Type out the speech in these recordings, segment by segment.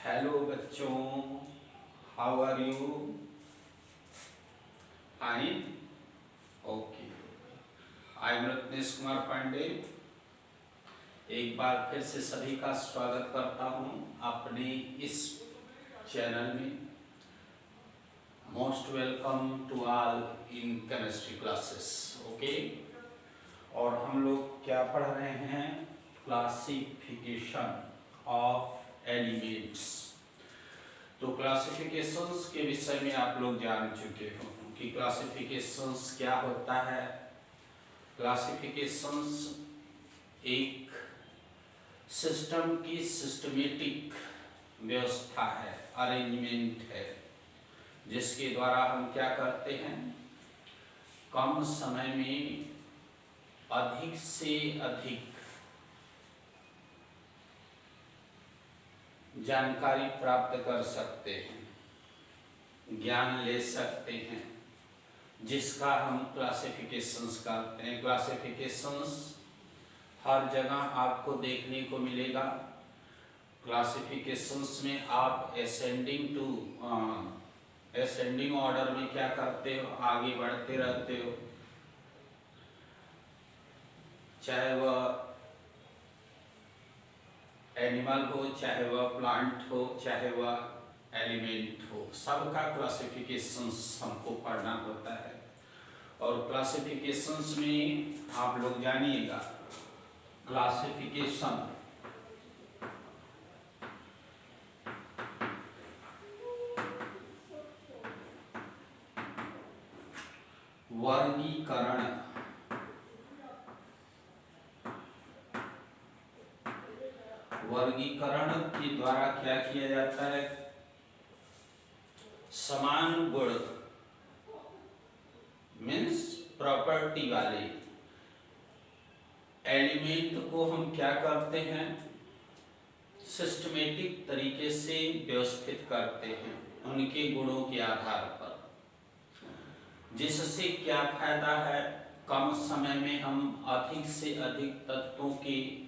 Hello बच्चों, how are you? Fine, okay. I am Ratnesh Kumar Pandey. एक बार फिर से सभी का स्वागत करता हूं अपने इस चैनल में। Most welcome to all in chemistry classes, okay. और हम लोग क्या पढ़ रहे हैं? Classification of elements. तो क्लासिफिकेशंस के विषय में आप लोग जान चुके हो कि क्लासिफिकेशंस क्या होता है। क्लासिफिकेशंस एक सिस्टम की सिस्टमेटिक व्यवस्था है, अरेंजमेंट है, जिसके द्वारा हम क्या करते हैं, कम समय में अधिक से अधिक जानकारी प्राप्त कर सकते हैं, ज्ञान ले सकते हैं, जिसका हम क्लासिफिकेशंस करते हैं। क्लासिफिकेशंस हर जगह आपको देखने को मिलेगा। क्लासिफिकेशंस में आप असेंडिंग ऑर्डर में क्या करते हो, आगे बढ़ते रहते हो, चाहे वह एनिमल हो, चाहे वह प्लांट हो, चाहे वह एलिमेंट हो, सबका क्लासिफिकेशंस हमको पढ़ना होता है। और क्लासिफिकेशंस में आप लोग जानिएगा, क्लासिफिकेशन वर्गीकरण के द्वारा क्या किया जाता है, समान गुण मीन्स प्रॉपर्टी वाले एलिमेंट को हम क्या करते हैं, सिस्टमेटिक तरीके से व्यवस्थित करते हैं उनके गुणों के आधार पर। जिससे क्या फायदा है, कम समय में हम अधिक से अधिक तत्वों की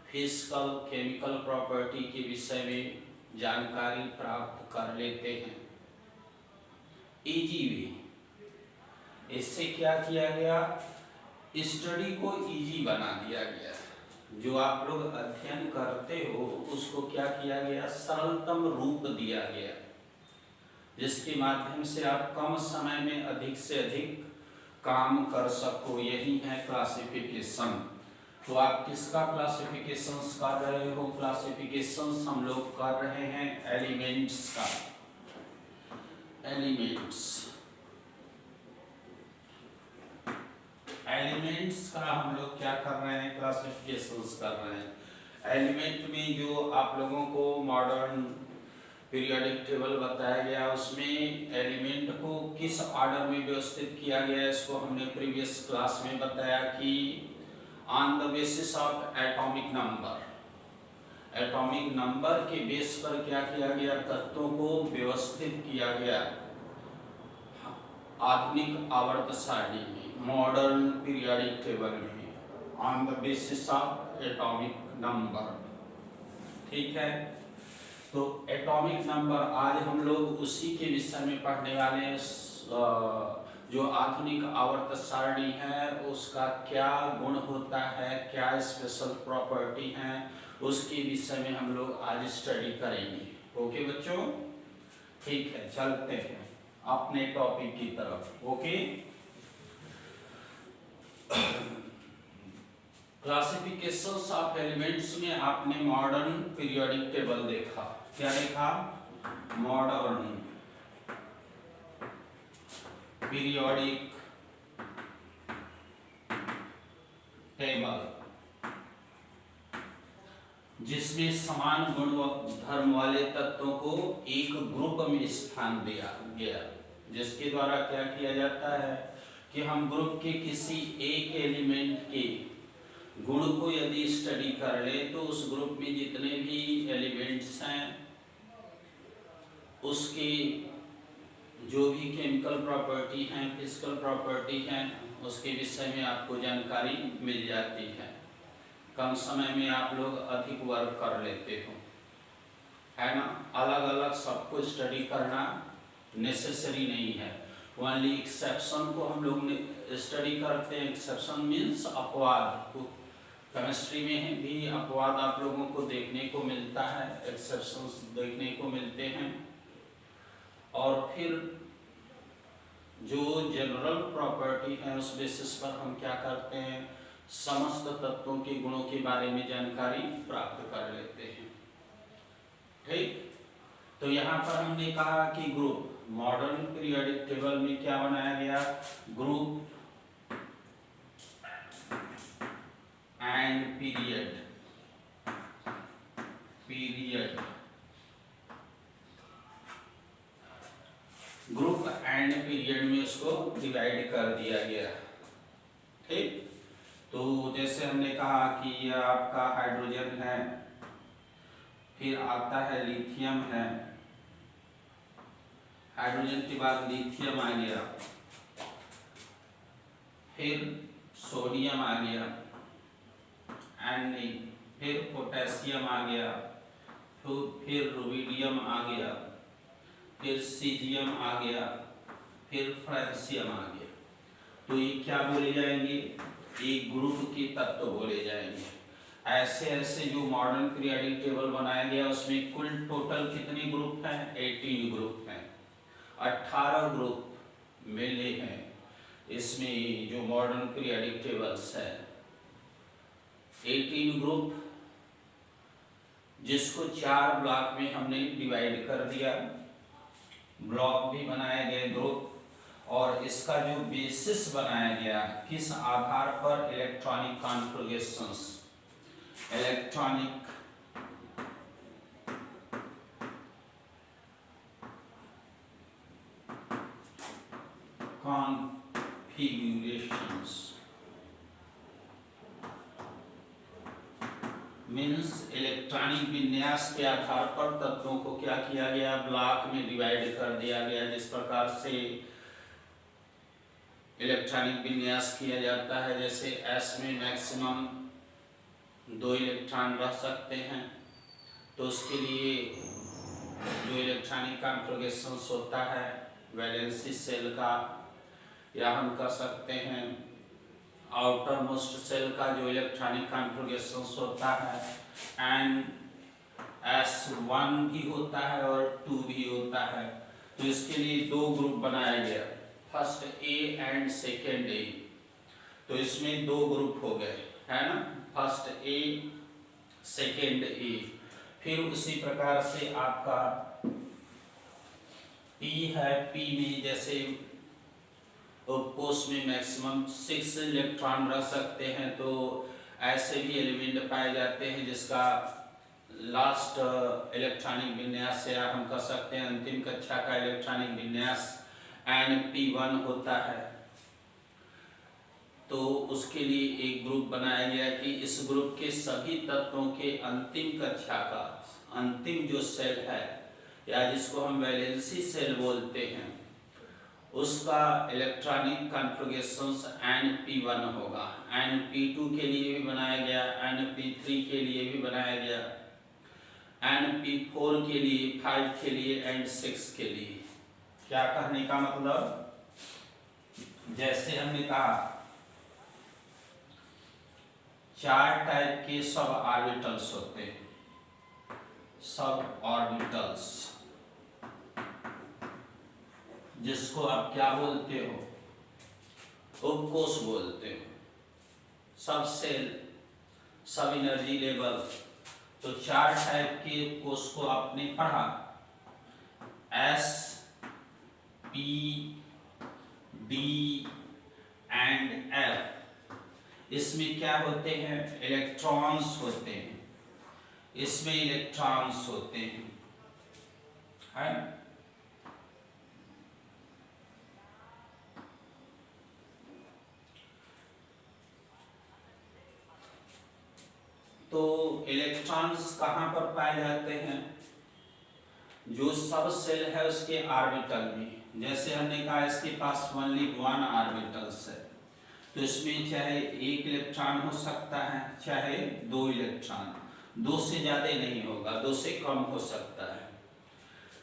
फिजिकल केमिकल प्रॉपर्टी के विषय में जानकारी प्राप्त कर लेते हैं इजी वे। इससे क्या किया गया, स्टडी को इजी बना दिया गया। जो आप लोग अध्ययन करते हो उसको क्या किया गया, सरलतम रूप दिया गया, जिसके माध्यम से आप कम समय में अधिक से अधिक काम कर सको। यही है क्लासिफिकेशन। तो आप किसका क्लासिफिकेशंस कर रहे हो? क्लासिफिकेशंस हम लोग कर रहे हैं एलिमेंट्स का। एलिमेंट्स का हम लोग क्या कर रहे हैं, क्लासिफिकेशंस कर रहे हैं। एलिमेंट में जो आप लोगों को मॉडर्न पीरियोडिक टेबल बताया गया, उसमें एलिमेंट को किस ऑर्डर में व्यवस्थित किया गया, इसको हमने प्रीवियस क्लास में बताया कि on the basis of atomic number के बेस पर क्या किया गया, तत्वों को व्यवस्थित किया गया आधुनिक आवर्त सारणी में, मॉडर्न पीरियोडिक टेबल में, on the basis of atomic number. ठीक है, तो एटॉमिक नंबर आज हम लोग उसी के विषय में पढ़ने वाले हैं। जो आधुनिक आवर्त सारणी है उसका क्या गुण होता है, क्या स्पेशल प्रॉपर्टी है, उसके विषय में हम लोग आज स्टडी करेंगे। ओके बच्चों, ठीक है, चलते हैं अपने टॉपिक की तरफ। ओके, क्लासिफिकेशंस ऑफ एलिमेंट्स में आपने मॉडर्न पीरियोडिक टेबल देखा। क्या देखा? मॉडर्न पीरियोडिक टेबल, जिसमें समान गुण धर्म वाले तत्वों को एक ग्रुप में स्थान दिया गया, जिसके द्वारा क्या किया जाता है कि हम ग्रुप के किसी एक एलिमेंट के गुण को यदि स्टडी कर ले तो उस ग्रुप में जितने भी एलिमेंट्स हैं उसकी जो भी केमिकल प्रॉपर्टी हैं, फिजिकल प्रॉपर्टी हैं, उसके विषय में आपको जानकारी मिल जाती है। कम समय में आप लोग अधिक वर्क कर लेते हो। है ना, अलग अलग सबको स्टडी करना नेसेसरी नहीं है। ओनली एक्सेप्शन को हम लोग ने स्टडी करते हैं। एक्सेप्शन मीन्स अपवाद। केमिस्ट्री में भी अपवाद आप लोगों को देखने को मिलता है, एक्सेप्शंस देखने को मिलते हैं। और फिर जो जनरल प्रॉपर्टी है उस बेसिस पर हम क्या करते हैं, समस्त तत्वों के गुणों के बारे में जानकारी प्राप्त कर लेते हैं। ठीक, तो यहाँ पर हमने कहा कि ग्रुप, मॉडर्न पीरियोडिक टेबल में क्या बनाया गया, group and period, group and period में उसको डिवाइड कर दिया गया। ठीक, तो जैसे हमने कहा कि यह आपका हाइड्रोजन है, फिर आता है लिथियम है, हाइड्रोजन के बाद लिथियम आ गया, फिर सोडियम आ गया, फिर पोटेशियम आ गया, फिर रुबिडियम आ गया, फिर सीजियम आ गया, फिर फ्रांसियम आ गया। तो ये क्या बोले जाएंगे, एक ग्रुप के तत्व बोले जाएंगे। ऐसे ऐसे जो मॉडर्न पीरियोडिक टेबल बनाया गया उसमें कुल टोटल कितने ग्रुप हैं, 18 ग्रुप हैं, 18 ग्रुप मिले हैं इसमें जो मॉडर्न पीरियोडिक टेबल्स है। 18 ग्रुप जिसको 4 ब्लॉक में हमने डिवाइड कर दिया, ब्लॉक भी बनाए गए ग्रुप, और इसका जो बेसिस बनाया गया किस आधार पर, electronic configurations, electronic configurations means electronic विन्यास के आधार पर तत्वों को क्या किया गया, ब्लॉक में डिवाइड कर दिया गया। जिस प्रकार से इलेक्ट्रॉनिक विन्यास किया जाता है, जैसे S में मैक्सिमम 2 इलेक्ट्रॉन रह सकते हैं, तो उसके लिए जो इलेक्ट्रॉनिक कॉन्फ़िगरेशंस होता है वैलेंसी सेल का, या हम कह सकते हैं आउटर मोस्ट सेल का जो इलेक्ट्रॉनिक कॉन्फ़िगरेशंस होता है, S1 भी होता है और 2 भी होता है। तो इसके लिए 2 ग्रुप बनाया गया, first A and second A। तो इसमें 2 ग्रुप हो गए, है ना, फर्स्ट A सेकेंड A। फिर उसी प्रकार से आपका P है, P में जैसे कोष में मैक्सिमम 6 इलेक्ट्रॉन रह सकते हैं, तो ऐसे भी एलिमेंट पाए जाते हैं जिसका लास्ट इलेक्ट्रॉनिक विन्यास, या हम कह सकते हैं अंतिम कक्षा का इलेक्ट्रॉनिक विन्यास Np1 होता है। तो उसके लिए एक ग्रुप बनाया गया कि इस ग्रुप के सभी तत्वों के अंतिम कक्षा का अंतिम जो सेल है, या जिसको हम वैलेंसी सेल बोलते हैं, उसका इलेक्ट्रॉनिक कॉन्फ़िगरेशंस Np1 होगा। Np2 के लिए भी बनाया गया, Np3 के लिए भी बनाया गया, Np4 के लिए, 5 के लिए एंड 6 के लिए। क्या कहने का मतलब, जैसे हमने कहा 4 टाइप के सब ऑर्बिटल्स होते हैं, सब ऑर्बिटल्स, जिसको आप क्या बोलते हो, उपकोष बोलते हो, सब सेल, सब एनर्जी लेवल। तो 4 टाइप के कोष को आपने पढ़ा, S, P, D and F। इसमें क्या होते हैं, इलेक्ट्रॉन्स होते हैं, इसमें इलेक्ट्रॉन्स होते हैं, है। तो इलेक्ट्रॉन्स कहाँ पर पाए जाते हैं, जो सब सेल है उसके ऑर्बिटल में। जैसे हमने कहा इसके पास ओनली 1 ऑर्बिटल्स है, तो इसमें चाहे 1 इलेक्ट्रॉन हो सकता है, चाहे 2 इलेक्ट्रॉन। 2 से ज़्यादा नहीं होगा, 2 से कम हो सकता है।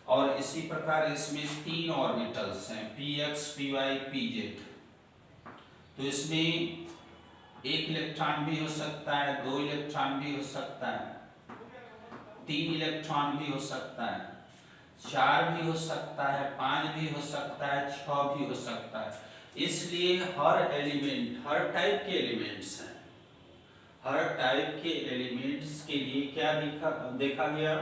और इसी प्रकार इसमें 3 ऑर्बिटल्स हैं, px, py, pz। तो इसमें 1 इलेक्ट्रॉन भी हो सकता है, 2 इलेक्ट्रॉन भी हो सकता है, 3 इलेक्ट्रॉन भी हो सकता है, 4 भी हो सकता है, 5 भी हो सकता है, 6 भी हो सकता है। इसलिए हर एलिमेंट, हर टाइप के एलिमेंट्स हैं, हर टाइप के एलिमेंट्स के लिए क्या देखा गया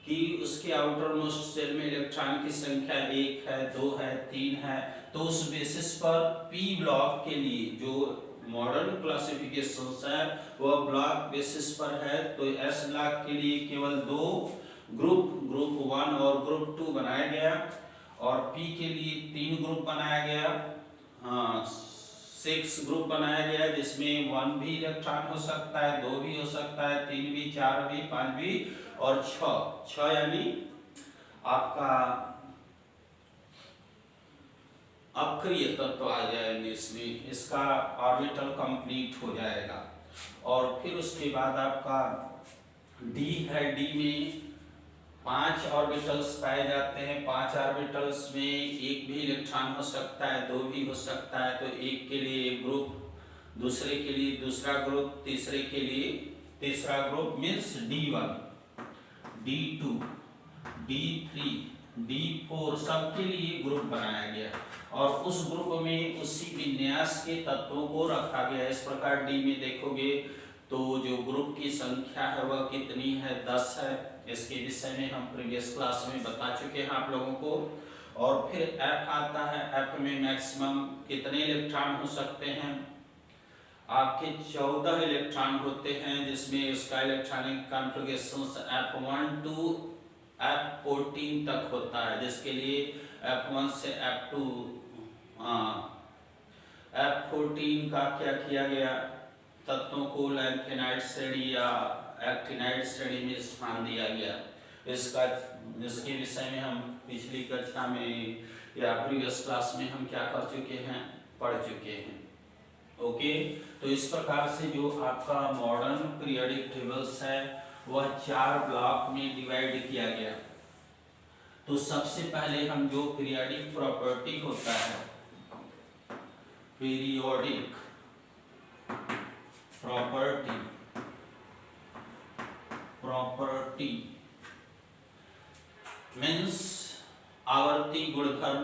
कि उसके आउटर मोस्ट सेल में इलेक्ट्रॉन की संख्या 1 है, 2 है, 3 है। तो उस बेसिस पर पी ब्लॉक के लिए जो मॉडर्न क्लासिफिकेशन है वह ब्लॉक बेसिस पर है। तो एस ब्लॉक के लिए केवल 2 ग्रुप 1 और ग्रुप 2 बनाया गया, और पी के लिए 3 ग्रुप बनाया गया, 6 ग्रुप बनाया गया, जिसमें 1 भी इलेक्ट्रॉन हो सकता है, 2 भी हो सकता है, 3 भी, 4 भी, 5 भी और 6 यानी आपका अक्रिय तत्व आ जाएंगे इसमें, इसका ऑर्बिटल कंप्लीट हो जाएगा। और फिर उसके बाद आपका डी है, डी में 5 ऑर्बिटल्स पाए जाते हैं। 5 ऑर्बिटल्स में 1 भी इलेक्ट्रॉन हो सकता है, 2 भी हो सकता है। तो एक के लिए एक ग्रुप, दूसरे के लिए दूसरा ग्रुप, तीसरे के लिए तीसरा group, means D1, D2, D3, D4 सबके लिए ग्रुप बनाया गया, और उस ग्रुप में उसी विन्यास के तत्वों को रखा गया। इस प्रकार डी में देखोगे तो जो ग्रुप की संख्या है वह कितनी है, 10 है। इसके विषय में हम प्रीवियस क्लास में बता चुके हैं आप लोगों को। और फिर एफ आता है, एफ में मैक्सिमम कितने इलेक्ट्रॉन हो सकते हैं, आपके 14 इलेक्ट्रॉन होते हैं, जिसमें उसका electronic configuration F1 to F14 तक होता है, जिसके लिए F1 से F2 F14 का क्या किया गया, तत्वों को लैंथेनाइड श्रेणी या एक्टिनाइड श्रेणी में स्थान दिया गया। इसके विषय में हम पिछली कक्षा में या प्रीवियस क्लास में हम क्या कर चुके हैं, पढ़ चुके हैं। ओके, तो इस प्रकार से जो आपका मॉडर्न पीरियोडिक टेबल्स है वह 4 ब्लॉक में डिवाइड किया गया। तो सबसे पहले हम जो पीरियोडिक प्रॉपर्टी होता है, पीरियोडिक प्रॉपर्टी मीन्स आवर्ती गुणधर्म।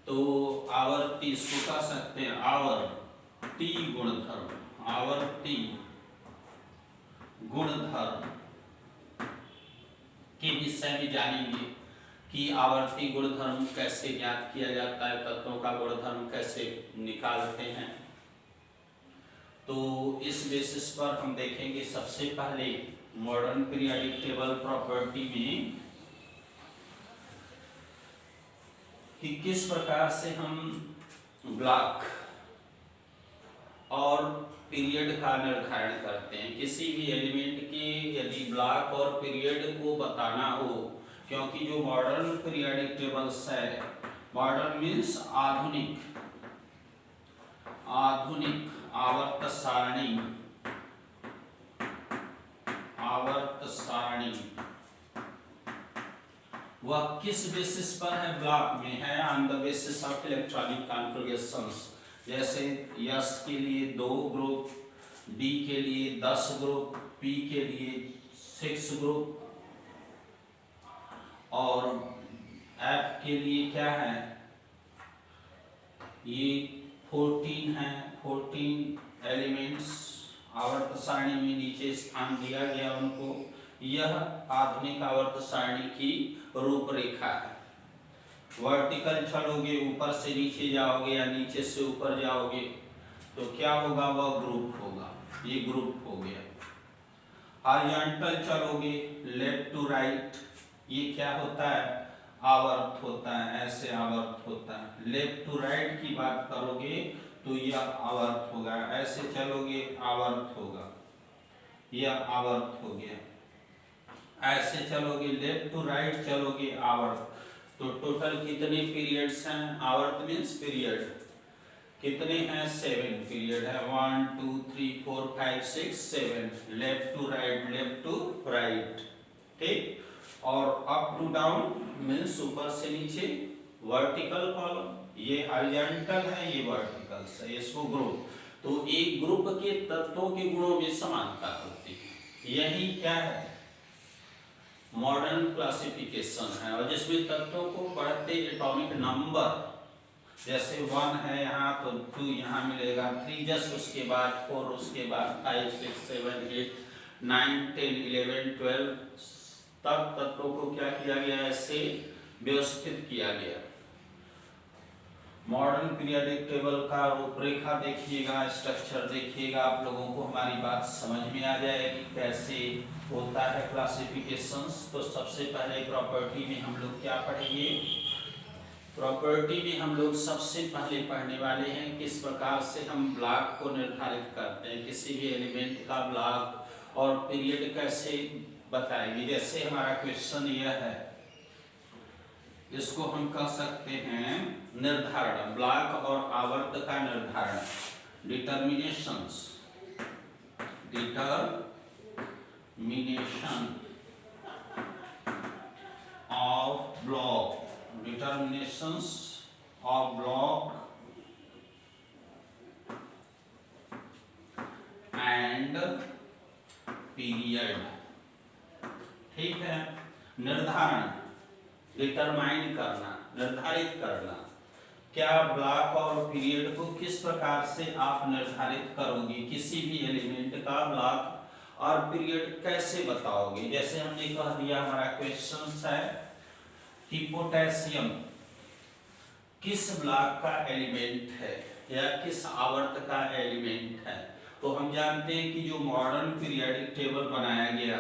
तो आवर्ती इसको कह सकते हैं आवर्ती गुणधर्म, आवर्ती गुणधर्म के विषय में जानेंगे कि आवर्ती गुणधर्म कैसे ज्ञात किया जाता है, तत्वों का गुणधर्म कैसे निकालते हैं। तो इस बेसिस पर हम देखेंगे सबसे पहले मॉडर्न पीरियोडिक टेबल प्रॉपर्टी में कि किस प्रकार से हम ब्लॉक और पीरियड का निर्धारण करते हैं। किसी भी एलिमेंट के यदि ब्लॉक और पीरियड को बताना हो, क्योंकि जो मॉडर्न पीरियोडिक टेबल्स है, मॉडर्न मीन्स आधुनिक, आधुनिक आवर्त सारणी, आवर्त सारणी वह किस बेसिस पर है, ब्लॉक में है, on the basis of electronic configurations. जैसे यस के लिए 2 ग्रुप, डी के लिए 10 ग्रुप, पी के लिए 6 ग्रुप, और एफ के लिए क्या है, ये 14 है, 14 एलिमेंट्स आवर्त सारणी में नीचे स्थान दिया गया उनको। यह आधुनिक आवर्त सारणी की रूपरेखा है। वर्टिकल चलोगे, ऊपर से नीचे जाओगे या नीचे से ऊपर जाओगे तो क्या होगा, वह ग्रुप होगा, ये ग्रुप हो गया। हॉरिजॉन्टल चलोगे, लेफ्ट टू राइट, ये क्या होता है, आवर्त होता है, ऐसे आवर्त होता है। लेफ्ट टू राइट की बात करोगे तो यह आवर्त होगा, ऐसे चलोगे आवर्त होगा, यह आवर्त हो गया। ऐसे चलोगे, लेफ्ट टू राइट चलोगे, आवर्त। तो टोटल कितने पीरियड्स हैं, आवर्त मीन्स पीरियड, कितने हैं 7 पीरियड है 1 2 3 4 5 6 7 लेफ्ट टू राइट ठीक। और अप टू डाउन मीन्स ऊपर से नीचे वर्टिकल कॉलम, ये हॉरिजॉन्टल है ये वर्टिकल है, इसको ग्रुप। तो एक ग्रुप के तत्वों के गुणों में समानता होती है, यही क्या है मॉडर्न क्लासिफिकेशन है। और जिसमें तत्वों को बढ़ते एटॉमिक नंबर, जैसे 1 है यहाँ तो 2 यहाँ मिलेगा, 3 जस्ट उसके बाद 4 उसके बाद 5 6 7 8 9 10 11 12 तब तत्वों को क्या किया गया ऐसे व्यवस्थित किया गया। मॉडर्न पीरियोडिक टेबल का रूपरेखा देखिएगा, स्ट्रक्चर देखिएगा, आप लोगों को हमारी बात समझ में आ जाएगी कैसे होता है क्लासिफिकेशंस। तो सबसे पहले प्रॉपर्टी में हम लोग क्या पढ़ेंगे, प्रॉपर्टी में हम लोग सबसे पहले पढ़ने वाले हैं किस प्रकार से हम ब्लॉक को निर्धारित करते हैं, किसी भी एलिमेंट का ब्लॉक और पीरियड कैसे बताएंगे। जैसे हमारा क्वेश्चन यह है, इसको हम कह सकते हैं निर्धारण, ब्लॉक और आवर्त का निर्धारण, determinations, determination of block, determinations of block and period। ठीक है, निर्धारण डिटरमाइन करना, निर्धारित करना, क्या ब्लॉक और पीरियड को किस प्रकार से आप निर्धारित करोगे, किसी भी एलिमेंट का ब्लॉक और पीरियड कैसे बताओगे। जैसे हमने कह दिया हमारा क्वेश्चन है कि पोटेशियम किस ब्लॉक का एलिमेंट है या किस आवर्त का एलिमेंट है। तो हम जानते हैं कि जो मॉडर्न पीरियोडिक टेबल बनाया गया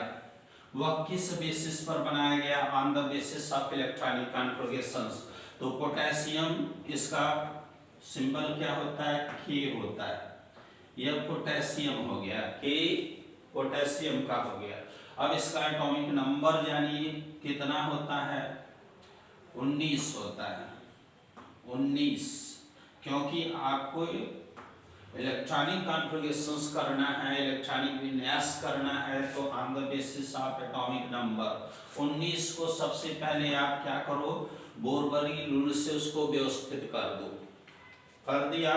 वह किस बेसिस पर बनाया गया, on the basis of electronic configurations. तो पोटेशियम इसका सिंबल क्या होता है, के होता है, यह पोटेशियम हो गया, के पोटेशियम का हो गया। अब इसका एटॉमिक नंबर जानिए कितना होता है, 19 होता है, 19। क्योंकि आपको इलेक्ट्रॉनिक कॉन्फ़िगरेशंस करना है, इलेक्ट्रॉनिक विन्यास करना है, तो on the basis of atomic number 19 को सबसे पहले आप क्या करो, बोरबरी रूल से उसको व्यवस्थित कर दो। कर दिया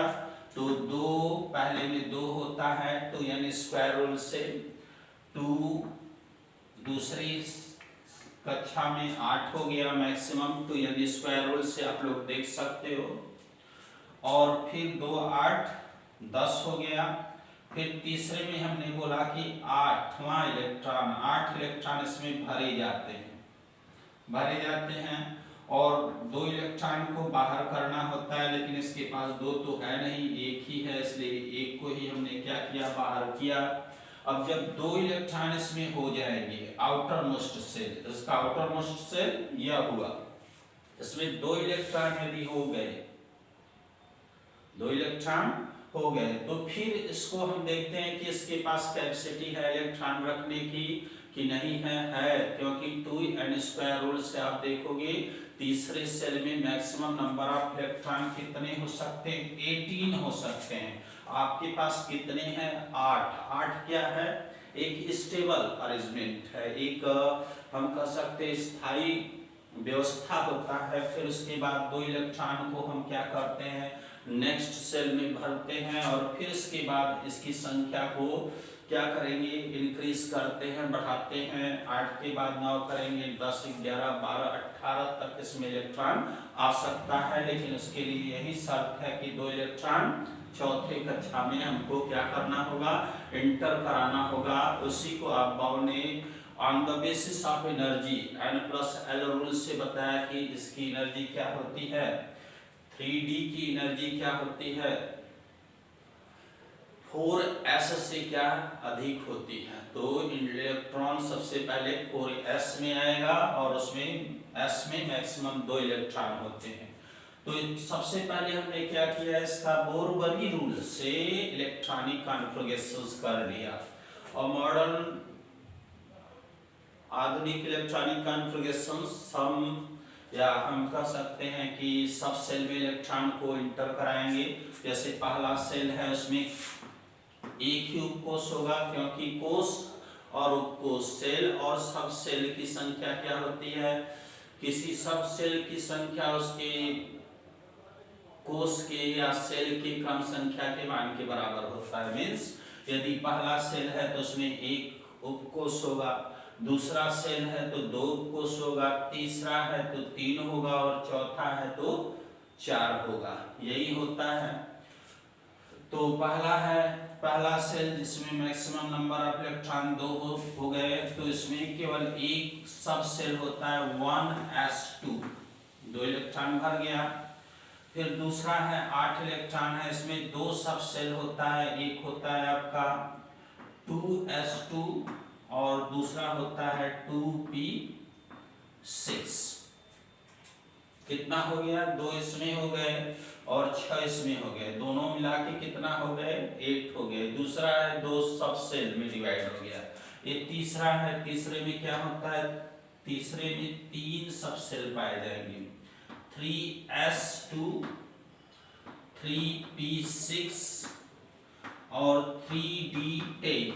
तो 2 पहले में 2 होता है, तो यानी स्क्वायर रूल से 2, दूसरी कक्षा में 8 हो गया मैक्सिमम, तो यानी स्क्वायर रूल से आप लोग देख सकते हो। और फिर 2 8 10 हो गया। फिर तीसरे में हमने बोला कि 8वां इलेक्ट्रॉन, 8 इलेक्ट्रॉन इसमें भरे जाते हैं और 2 इलेक्ट्रॉन को बाहर करना होता है, लेकिन इसके पास 2 तो है नहीं, एक ही है, इसलिए एक को ही हमने क्या किया, बाहर किया। अब जब 2 इलेक्ट्रॉन इसमें हो जाएंगे, आउटर मोस्ट सेल, इसका आउटर मोस्ट सेल यह हुआ, इसमें 2 इलेक्ट्रॉन यदि हो गए, 2 इलेक्ट्रॉन हो गए, तो फिर इसको हम देखते हैं कि इसके पास कैपेसिटी है इलेक्ट्रॉन रखने की कि नहीं है, क्योंकि 2n² रूल से आप देखोगे तीसरे सेल में मैक्सिमम नंबर ऑफ इलेक्ट्रॉन कितने हो सकते हैं, 18 हो सकते हैं। आपके पास कितने हैं, 8 क्या है, एक स्टेबल अरेंजमेंट है, एक हम कह सकते हैं स्थायी व्यवस्था होता है। फिर उसके बाद 2 इलेक्ट्रॉन को हम क्या करते हैं, नेक्स्ट सेल में भरते हैं और फिर इसके बाद इसकी संख्या को क्या करेंगे, इंक्रीज करते हैं, बढ़ाते हैं। 8 के बाद 9 करेंगे, 10 11 12 18 तक इसमें इलेक्ट्रॉन आ सकता है, लेकिन उसके लिए यही शर्त है कि 2 इलेक्ट्रॉन चौथे कक्षा में हमको क्या करना होगा, इंटर कराना होगा। उसी को आप बाउ ने on the basis of energy n+l rule से बताया कि इसकी एनर्जी क्या होती है, 3d की एनर्जी क्या होती है, 4s से क्या अधिक होती है। तो इलेक्ट्रॉन सबसे पहले 4s में आएगा और उसमें s में मैक्सिमम 2 इलेक्ट्रॉन होते हैं। तो सबसे पहले हमने क्या किया, इसका बोरबरी रूल से इलेक्ट्रॉनिक कॉन्फ़िगरेशंस कर लिया। और मॉडर्न आधुनिक इलेक्ट्रॉनिक कॉन्फ़िगरेशंस हम या हम कह सकते हैं कि सब सेल में इलेक्ट्रॉन को इंटर कराएंगे। जैसे पहला सेल है उसमें एक ही उपकोष होगा, क्योंकि कोष और उपकोष, सेल और सब सेल की संख्या क्या होती है, किसी सब सेल की संख्या उसके कोष के या सेल की क्रम संख्या के मान के बराबर होता है। मीन्स यदि पहला सेल है तो उसमें एक उपकोष होगा, दूसरा सेल है तो दो उपकोष होगा, तीसरा है तो 3 होगा और चौथा है तो 4 होगा। यही होता है। तो पहला सेल जिसमें मैक्सिमम नंबर ऑफ इलेक्ट्रॉन 2 हो गए, तो इसमें केवल एक सब सेल होता है 1s2, 2 इलेक्ट्रॉन भर गया। फिर दूसरा है 8 इलेक्ट्रॉन है, इसमें 2 सब सेल होता है, एक होता है आपका 2s2 और दूसरा होता है 2p6। कितना हो गया, 2 इसमें हो गए और 6 इसमें हो गए, दोनों मिला के कितना हो गए, 8 हो गए। दूसरा है 2 सब सेल में डिवाइड हो गया। ये तीसरा है, तीसरे में क्या होता है, तीसरे में 3 सब सेल पाए जाएंगे, 3s2, 3p6 और 3d10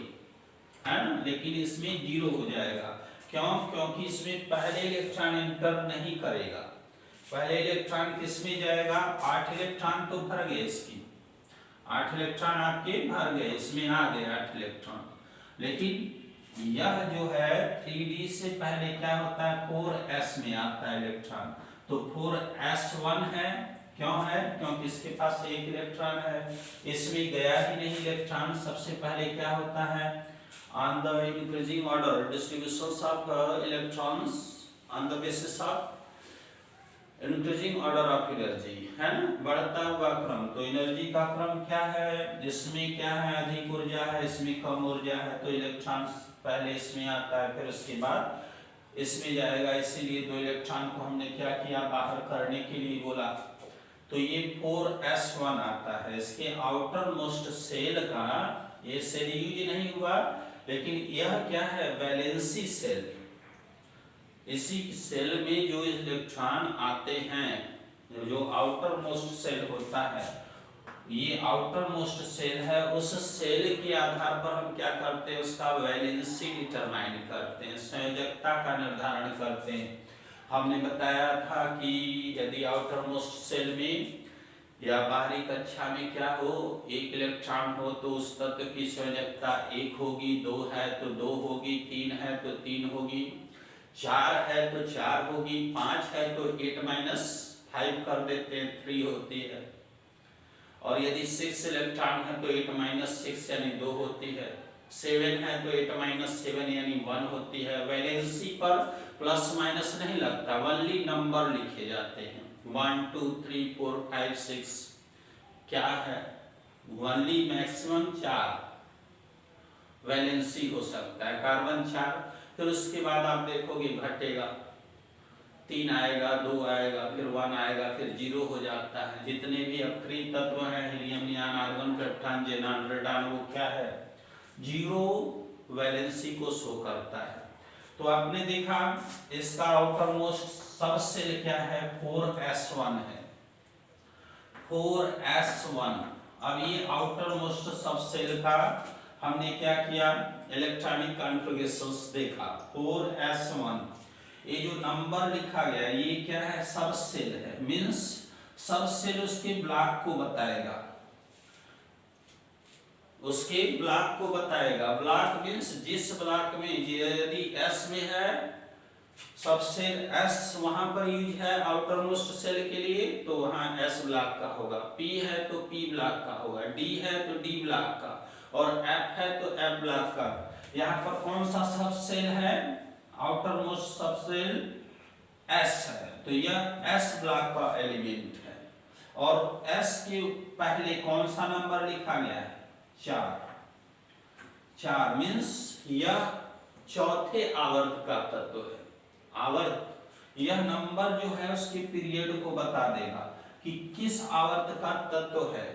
है ना। लेकिन इसमें 0 हो जाएगा, क्यों, क्योंकि इसमें पहले इलेक्ट्रॉन इंटर नहीं करेगा। पहले इलेक्ट्रॉन किसमें जाएगा, 8 इलेक्ट्रॉन तो भर गए, इसकी 8 इलेक्ट्रॉन आपके भर गए, इसमें आ गए 8 इलेक्ट्रॉन। लेकिन यह जो है 3d से पहले क्या होता है, 4s में आता है इलेक्ट्रॉन, तो 4s1 है। क्यों है, क्योंकि इसके पास एक इलेक्ट्रॉन है, इसमें गया ही नहीं इलेक्ट्रॉन। सबसे पहले क्या होता है, on the increasing order distributions of electrons on the basis of increasing order of energy, है ना, बढ़ता हुआ क्रम। तो एनर्जी का क्रम क्या है, इसमें क्या है, अधिक ऊर्जा है, इसमें कम ऊर्जा है, तो इलेक्ट्रॉन पहले इसमें आता है, फिर उसके बाद इसमें जाएगा। इसीलिए 2 इलेक्ट्रॉन को हमने क्या किया, बाहर करने के लिए बोला। तो ये 4s1 आता है। इसके आउटर मोस्ट सेल का ये सेल यूज नहीं हुआ, लेकिन यह क्या है, वैलेंसी सेल। इसी सेल में जो इलेक्ट्रॉन आते हैं, जो आउटर मोस्ट सेल होता है, ये आउटर मोस्ट सेल है, उस सेल के आधार पर हम क्या करते हैं, उसका वैलेंसी डिटरमाइन करते हैं, संयोजकता का निर्धारण करते हैं। हमने बताया था कि यदि आउटर मोस्ट सेल में या बाहरी कक्षा में क्या हो, एक इलेक्ट्रॉन हो तो उस तत्व की संयोजकता 1 होगी, 2 है तो 2 होगी, 3 है तो 3 होगी, 4 है तो 4 होगी, 5 है तो 8-5 कर देते हैं, 3 होती है। और यदि 6 इलेक्ट्रॉन है तो 8-6 यानी 2 होती है, 7 है तो 8-7 यानी 1 होती है। वैलेंसी पर प्लस माइनस नहीं लगता, ओनली नंबर लिखे जाते हैं, 1 2 3 4 5 6 क्या है, ओनली मैक्सिमम 4 वैलेंसी हो सकता है, कार्बन 4। फिर उसके बाद आप देखोगे घटेगा, 3 आएगा, 2 आएगा, फिर 1 आएगा, फिर 0 हो जाता है। जितने भी अक्रिय तत्व हैं, helium, neon, argon, krypton, xenon, radon, वो क्या है, 0 वैलेंसी को शो करता है। तो आपने देखा इसका आउटर मोस्ट सब सेल क्या है, 4s1 है, 4s1। अब ये आउटर मोस्ट सब सेल का हमने क्या किया, इलेक्ट्रॉनिक कॉन्फ़िगरेशंस देखा, 4s1। ये जो नंबर लिखा गया ये क्या है, सब सेल है, मींस सब सेल उसके ब्लॉक को बताएगा, उसके ब्लॉक को बताएगा। ब्लॉक मीन्स जिस ब्लॉक में, यदि S में है सब सेल, S वहां पर यूज है आउटर मोस्ट सेल के लिए, तो वहां S ब्लॉक का होगा, P है तो P ब्लॉक का होगा, D है तो D ब्लॉक का, और F है तो F ब्लॉक का। यहाँ पर कौन सा सब सेल है, आउटर मोस्ट सब सेल S है, तो यह S ब्लॉक का एलिमेंट है। और S के पहले कौन सा नंबर लिखा गया है, 4 मीन्स यह चौथे आवर्त का तत्व है। आवर्त यह नंबर जो है उसके पीरियड को बता देगा कि किस आवर्त का तत्व है,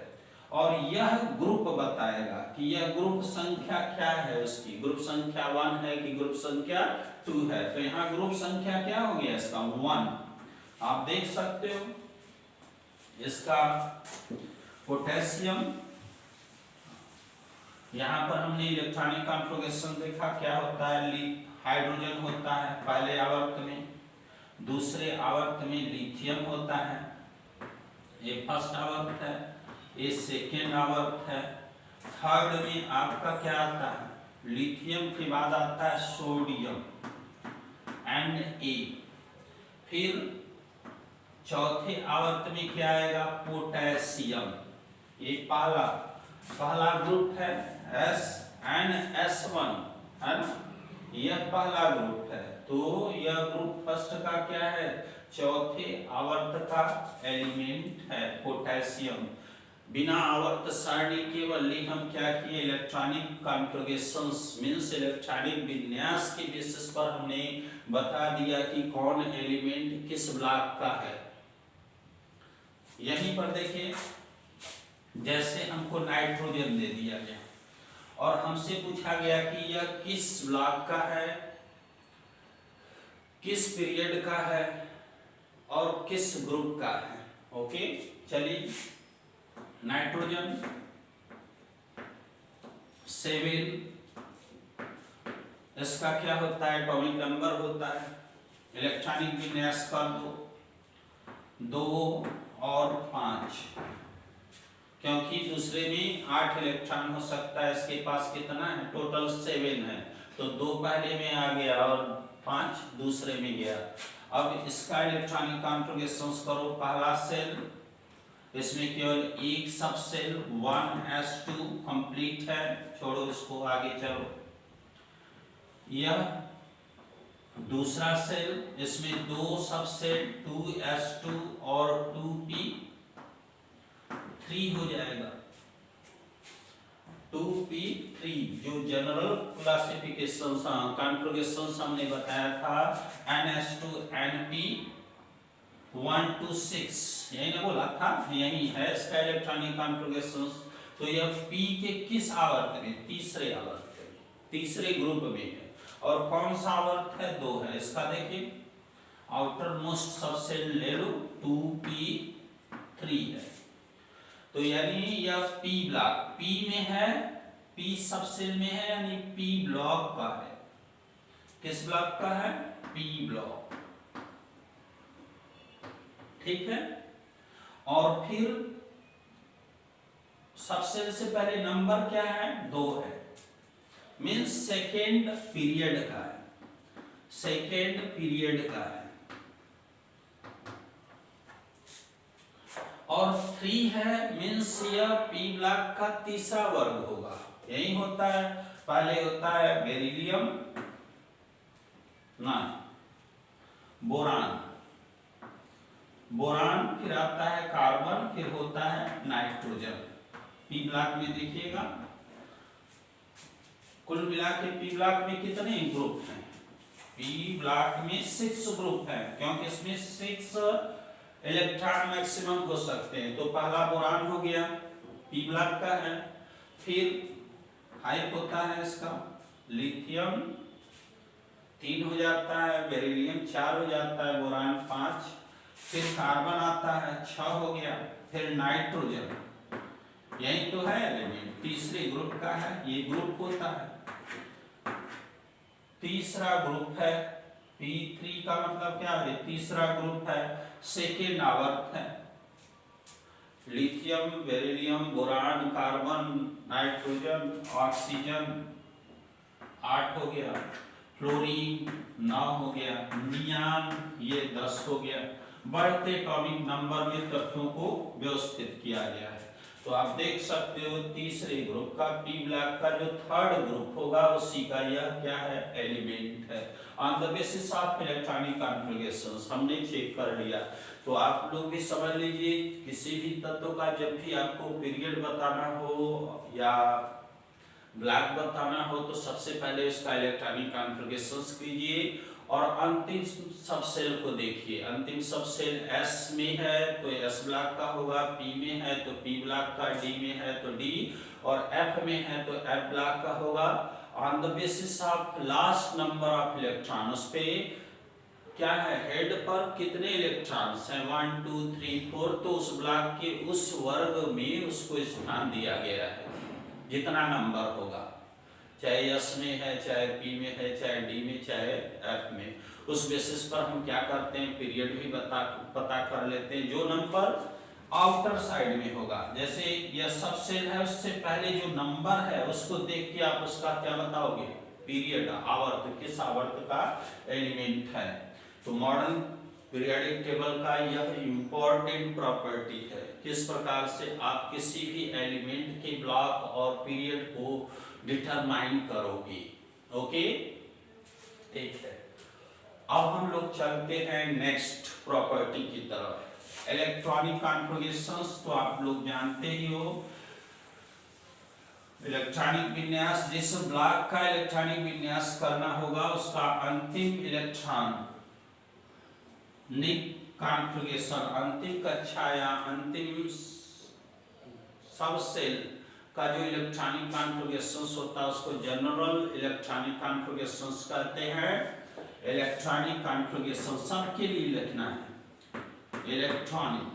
और यह ग्रुप बताएगा कि यह ग्रुप संख्या क्या है, उसकी ग्रुप संख्या 1 है कि ग्रुप संख्या 2 है। तो यहाँ ग्रुप संख्या क्या हो गया इसका, 1। आप देख सकते हो इसका पोटेशियम, यहाँ पर हमने इलेक्ट्रॉनिक कॉन्फ़िगरेशन देखा क्या होता है, हाइड्रोजन होता है पहले आवर्त में, दूसरे आवर्त में लिथियम होता है, ये फर्स्ट आवर्त है, ये सेकेंड आवर्त है, थर्ड में आपका क्या आता है, लिथियम के बाद आता है सोडियम Na, फिर चौथे आवर्त में क्या आएगा, पोटेशियम, ये पहला ग्रुप है SnS1 है ना, यह पहला ग्रुप है। तो यह ग्रुप फर्स्ट का क्या है, चौथे आवर्त का एलिमेंट है पोटेशियम। बिना आवर्त सारणी केवल हम क्या किए, इलेक्ट्रॉनिक कॉन्फ़िगरेशंस मींस इलेक्ट्रॉनिक विन्यास के बेसिस पर हमने बता दिया कि कौन एलिमेंट किस ब्लॉक का है। यहीं पर देखिए, जैसे हमको नाइट्रोजन दे दिया गया और हमसे पूछा गया कि यह किस ब्लॉक का है, किस पीरियड का है और किस ग्रुप का है। ओके, चलिए नाइट्रोजन 7, इसका क्या होता है, एटॉमिक नंबर होता है, इलेक्ट्रॉनिक विन्यास का 2 और 5, क्योंकि दूसरे में 8 इलेक्ट्रॉन हो सकता है, इसके पास कितना है, टोटल 7 है, तो 2 पहले में आ गया और 5 दूसरे में गया। अब इसका इलेक्ट्रॉनिक कॉन्फ़िगरेशन करो, पहला सेल, इसमें केवल एक सब सेल 1s2 कंप्लीट है, छोड़ो इसको, आगे चलो। यह दूसरा सेल, इसमें 2 सब सेल 2s2 और 2p3 हो जाएगा, 2p3 जो जनरल क्लासिफिकेशन कॉन्फ़िगरेशन हमने बताया था ns2np 1 to 6, यही ना बोला था, यही है इसका इलेक्ट्रॉनिक कॉन्फ़िगरेशन। तो यह p के किस आवर्त में, तीसरे आवर्त में, तीसरे ग्रुप में है, और कौन सा आवर्त है, 2 है। इसका देखिए आउटर मोस्ट सबसेल ले लो, 2p3 है, तो यानी यह p ब्लॉक, p में है, p सबसेल में है, यानी p ब्लॉक का है। किस ब्लॉक का है, p ब्लॉक, ठीक है। और फिर सबसेल से पहले नंबर क्या है, 2 है, मींस सेकेंड पीरियड का है, सेकेंड पीरियड का है। और 3 है, मींस यह पी ब्लॉक का तीसरा वर्ग होगा, यही होता है। पहले होता है बेरिलियम, ना बोरान, बोरान, फिर आता है कार्बन, फिर होता है नाइट्रोजन। पी ब्लॉक में देखिएगा कुल मिला के पी ब्लॉक में कितने ग्रुप हैं, पी ब्लॉक में 6 ग्रुप हैं, क्योंकि इसमें 6 इलेक्ट्रॉन मैक्सिमम हो सकते हैं। तो पहला बोरान हो गया, पी ब्लॉक का है, फिर हाइप होता है इसका, लिथियम 3 हो जाता है, बेरिलियम 4 हो जाता है, बोरान 5, फिर कार्बन आता है 6 हो गया, फिर नाइट्रोजन, यही तो है एलिमेंट, तीसरे ग्रुप का है, ये ग्रुप होता है। तीसरा ग्रुप है P3 का मतलब क्या है, तीसरा ग्रुप है, सेकेंड आवर्त है, lithium, beryllium, boron, carbon, nitrogen, oxygen 8 हो गया, फ्लोरीन 9 हो गया, नियान ये 10 हो गया। बढ़ते एटॉमिक नंबर में तत्वों को व्यवस्थित किया गया है। तो आप देख सकते हो तीसरे ग्रुप का पी ब्लॉक का जो थर्ड ग्रुप होगा उसी का यह क्या है, एलिमेंट है। On the basis of electronic configurations हमने चेक कर लिया। तो आप लोग भी समझ लीजिए, किसी भी तत्व का जब भी आपको पीरियड बताना हो या ब्लॉक बताना हो तो सबसे पहले इसका इलेक्ट्रॉनिक कॉन्फ़िगरेशंस कीजिए और अंतिम सब सेल को देखिए। अंतिम सब सेल S में है तो S ब्लॉक का होगा, P में है तो P ब्लॉक का, D में है तो D, और F में है तो F ब्लॉक का होगा। On the basis of last number of electron उस पे क्या है, हेड पर कितने इलेक्ट्रॉन्स हैं, 1 2 3 4, तो उस ब्लॉक के उस वर्ग में उसको स्थान दिया गया है, जितना नंबर होगा, चाहे एस में है, चाहे पी में है, चाहे डी में, चाहे एफ में। उस बेसिस पर हम क्या करते हैं, पीरियड भी पता कर लेते हैं। जो नंबर आउटर साइड में होगा, जैसे यह सब सेल है, उससे पहले जो नंबर है उसको देख के आप उसका क्या बताओगे, पीरियड, आवर्त, किस आवर्त का एलिमेंट है। तो मॉडर्न पीरियोडिक टेबल का यह इंपॉर्टेंट प्रॉपर्टी है, किस प्रकार से आप किसी भी एलिमेंट के ब्लॉक और पीरियड को डिटरमाइन करोगे। ओके, ठीक है। अब हम लोग चलते हैं नेक्स्ट प्रॉपर्टी की तरफ, इलेक्ट्रॉनिक कॉन्फ़िगरेशंस। तो आप लोग जानते ही हो, इलेक्ट्रॉनिक विन्यास, जिस ब्लॉक का इलेक्ट्रॉनिक विन्यास करना होगा उसका अंतिम इलेक्ट्रॉनिक कॉन्फ़िगरेशन, अंतिम कक्षा या अंतिम सब सेल का जो इलेक्ट्रॉनिक कॉन्फ़िगरेशंस होता है उसको जनरल इलेक्ट्रॉनिक कॉन्फ़िगरेशंस कहते हैं। इलेक्ट्रॉनिक कॉन्फ़िगरेशन सबके लिए लिखना है, इलेक्ट्रॉनिक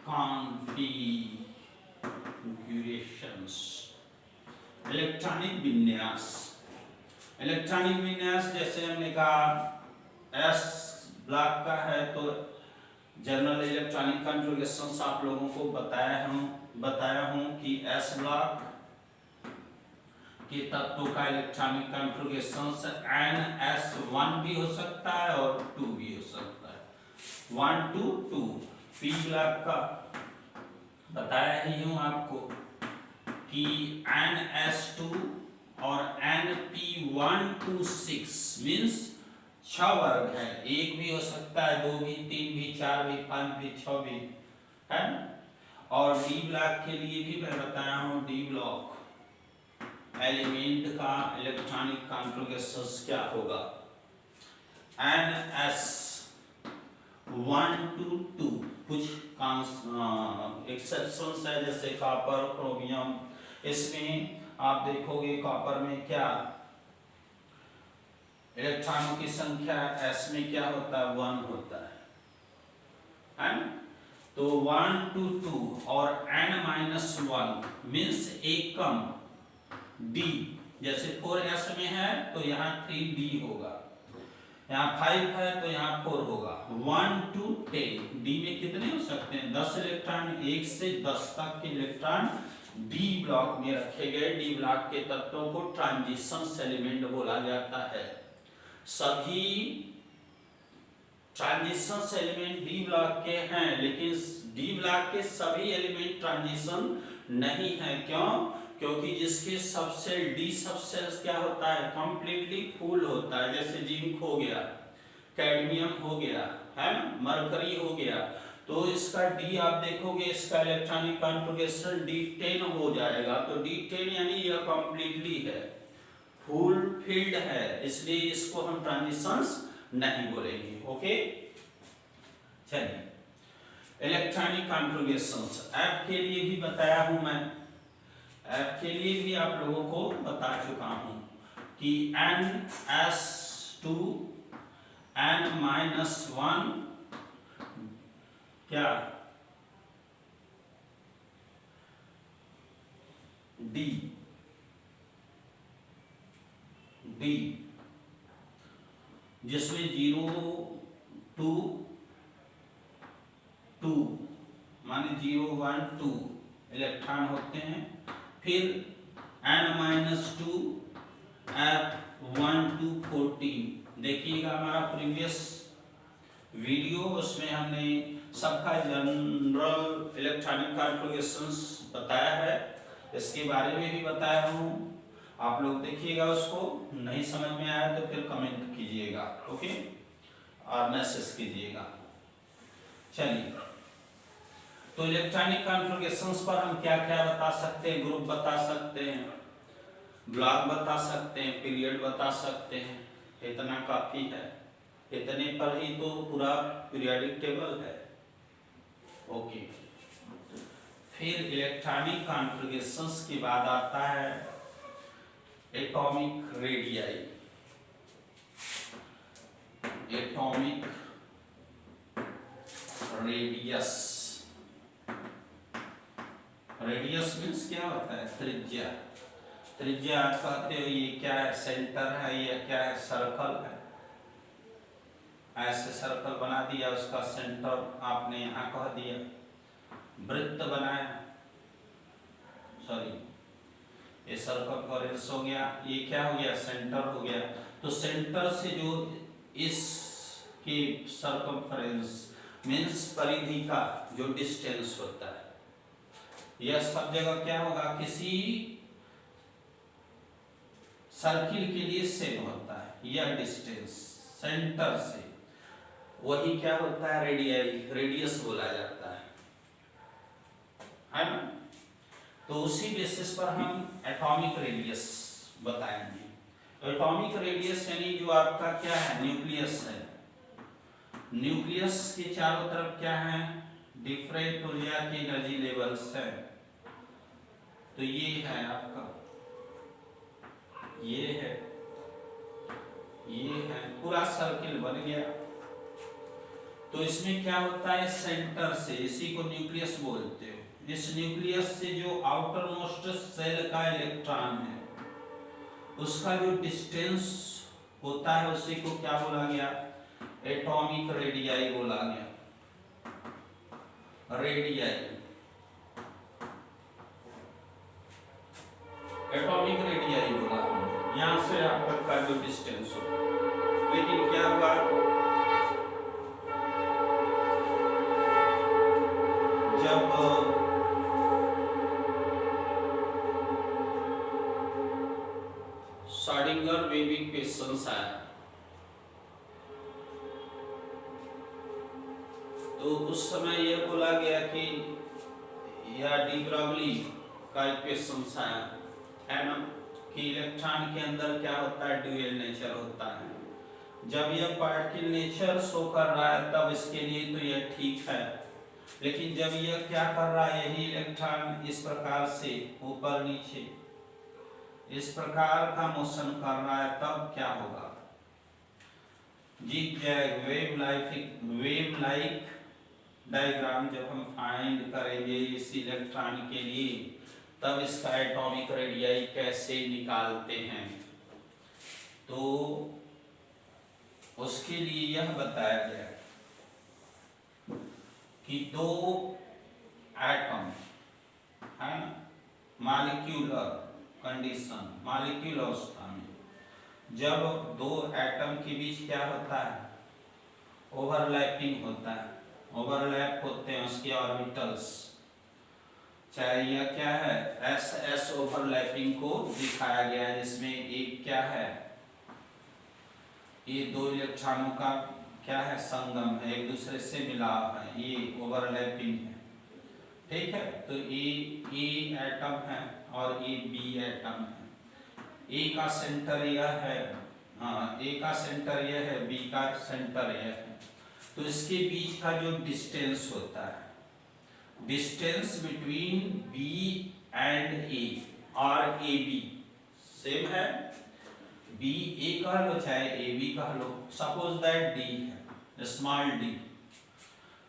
कॉन्फ़िगरेशंस, इलेक्ट्रॉनिक विन्यास। इलेक्ट्रॉनिक विन्यास जैसे हमने कहा एस ब्लॉक का है तो जनरल इलेक्ट्रॉनिक कॉन्फ़िगरेशंस आप लोगों को बताया हूं कि एस ब्लॉक के तत्वों का इलेक्ट्रॉनिक कॉन्फ़िगरेशंस NS1 भी हो सकता है और 2 भी हो सकता है, 1 2 2। पी ब्लॉक का बताया ही हूं आपको कि NS2 और NP1 2 6 मीन्स 6 वर्ग है, 1 भी हो सकता है, 2 भी, 3 भी, 4 भी, 5 भी, 6 भी है। और डी ब्लॉक के लिए भी मैं बताया हूं, डी ब्लॉक एलिमेंट का इलेक्ट्रॉनिक कॉन्फ़िगरेशंस क्या होगा, NS 1 2 2। कुछ एक्सेप्शंस है जैसे कॉपर, क्रोमियम, इसमें आप देखोगे कॉपर में क्या इलेक्ट्रॉनों की संख्या S में क्या होता है, 1 होता है ना। तो 1 2 2 और N-1 मीन्स एक कम D, जैसे 4S में है तो यहाँ 3D होगा, यहाँ 5 है तो यहाँ 4 होगा। 1 2 10, D में कितने हो सकते हैं, 10 इलेक्ट्रॉन, 1 से 10 तक के इलेक्ट्रॉन डी ब्लॉक में रखे गए। डी ब्लॉक के तत्वों को ट्रांजिशन एलिमेंट बोला जाता है। सभी ट्रांजिशन एलिमेंट डी ब्लॉक के हैं, लेकिन डी ब्लॉक के सभी एलिमेंट ट्रांजिशन नहीं है। क्यों? क्योंकि जिसके सबसेल डी सबसेल क्या होता है, कंप्लीटली फुल होता है, जैसे जिंक हो गया, कैडमियम हो गया, है ना, मरकरी हो गया, तो इसका डी आप देखोगे इसका इलेक्ट्रॉनिक कॉन्फ़िगरेशन D10 हो जाएगा। तो D10 यानी यह कंप्लीटली है, फुल फील्ड है, इसलिए इसको हम ट्रांजिशंस नहीं बोलेंगे। ओके, चलिए इलेक्ट्रॉनिक कॉन्फ़िगरेशंस एफ के लिए भी बताया हूं मैं, एफ के लिए भी आप लोगों को बता चुका हूं कि NS2 N-1 क्या D जिसमें 0 2 2 माने 0 1 2 इलेक्ट्रॉन होते हैं। फिर N-2 F1 2 14। देखिएगा हमारा प्रीवियस वीडियो, उसमें हमने सबका जनरल इलेक्ट्रॉनिक कॉन्फ़िगरेशंस बताया है, इसके बारे में भी बताया हूँ। आप लोग देखिएगा, उसको नहीं समझ में आया तो फिर कमेंट कीजिएगा, ओके, और मैसेज कीजिएगा। चलिए, तो इलेक्ट्रॉनिक कॉन्फ़िगरेशंस पर हम क्या क्या बता सकते हैं, ग्रुप बता सकते हैं, ब्लॉक बता सकते हैं, पीरियड बता सकते हैं, इतना काफी है, इतने पर ही तो पूरा पीरियोडिक टेबल है। ओके, फिर इलेक्ट्रॉनिक कॉन्फ़िगरेशंस के बाद आता है atomic radii, atomic radius, radius means क्या होता है? त्रिज्या। त्रिज्या आप कहते हो ये क्या है? सेंटर है या क्या है? सर्कल है। ऐसे सर्कल बना दिया, उसका सेंटर आपने यहाँ कह दिया, वृत्त बनाया, सॉरी ये सर्कल का रेडियस हो गया, ये क्या हो गया? सेंटर हो गया। तो सेंटर से जो इस की सर्कमफ्रेंस मीन्स परिधि का जो डिस्टेंस होता है, यह सब जगह क्या होगा? किसी सर्किल के लिए सेम होता है। यह डिस्टेंस सेंटर से, वही क्या होता है? रेडियाई, रेडियस बोला जाता है ना? तो उसी बेसिस पर हम एटॉमिक रेडियस बताएंगे। एटॉमिक रेडियस यानी जो आपका क्या है? न्यूक्लियस है। न्यूक्लियस के चारों तरफ क्या है? डिफरेंट ऊर्जा के एनर्जी लेवल्स है। तो ये है आपका, ये है पूरा सर्किल बन गया। तो इसमें क्या होता है? सेंटर से, इसी को न्यूक्लियस बोलते हो। इस न्यूक्लियस से जो आउटर मोस्ट सेल का इलेक्ट्रॉन है, उसका जो डिस्टेंस होता है, उसी को क्या बोला गया? एटॉमिक रेडियाई बोला गया। रेडियाई, एटॉमिक रेडियाई बोला यहां से आप तक का जो डिस्टेंस हो। लेकिन क्या हुआ? जब श्रोडिंगर वेवी क्वेश्चंस आया, तो उस समय यह बोला गया कि यह डी ब्रॉगली का इक्वेशंस आया है ना, कि इलेक्ट्रॉन के अंदर क्या होता है? ड्यूअल नेचर होता है। जब यह पार्टिकल नेचर शो कर रहा है तब इसके लिए तो यह ठीक है, लेकिन जब यह क्या कर रहा है? यही इलेक्ट्रॉन इस प्रकार से ऊपर नीचे इस प्रकार का मोशन कर रहा है, तब क्या होगा? जिगजैग वेव लाइक डायग्राम जब हम फाइंड करेंगे इस इलेक्ट्रॉन के लिए, तब इसका एटॉमिक रेडियाई कैसे निकालते हैं, तो उसके लिए यह बताया गया कि दो एटम है ना, मॉलिक्यूलर कंडीशन, मॉलिक्यूलर अवस्था में जब दो एटम के बीच क्या होता है? ओवरलैपिंग होता है, ओवरलैप होते हैं उसके ऑर्बिटल्स। चाहे यह क्या है? एस एस ओवरलैपिंग को दिखाया गया है, जिसमें एक क्या है? ये दो इलेक्ट्रॉनों का क्या है? संगम है, एक दूसरे से मिलाव है, ये ओवरलैपिंग है। ठीक है, तो ए एटम है और ये बी एटम है। ए का सेंटर यह है, ए का सेंटर यह है, बी का सेंटर यह है। तो इसके बीच का जो डिस्टेंस होता है, डिस्टेंस बिटवीन बी एंड ए और ए बी सेम है। बी ए कह लो चाहे ए बी कह लो, सपोज दैट डी है, स्मॉल डी।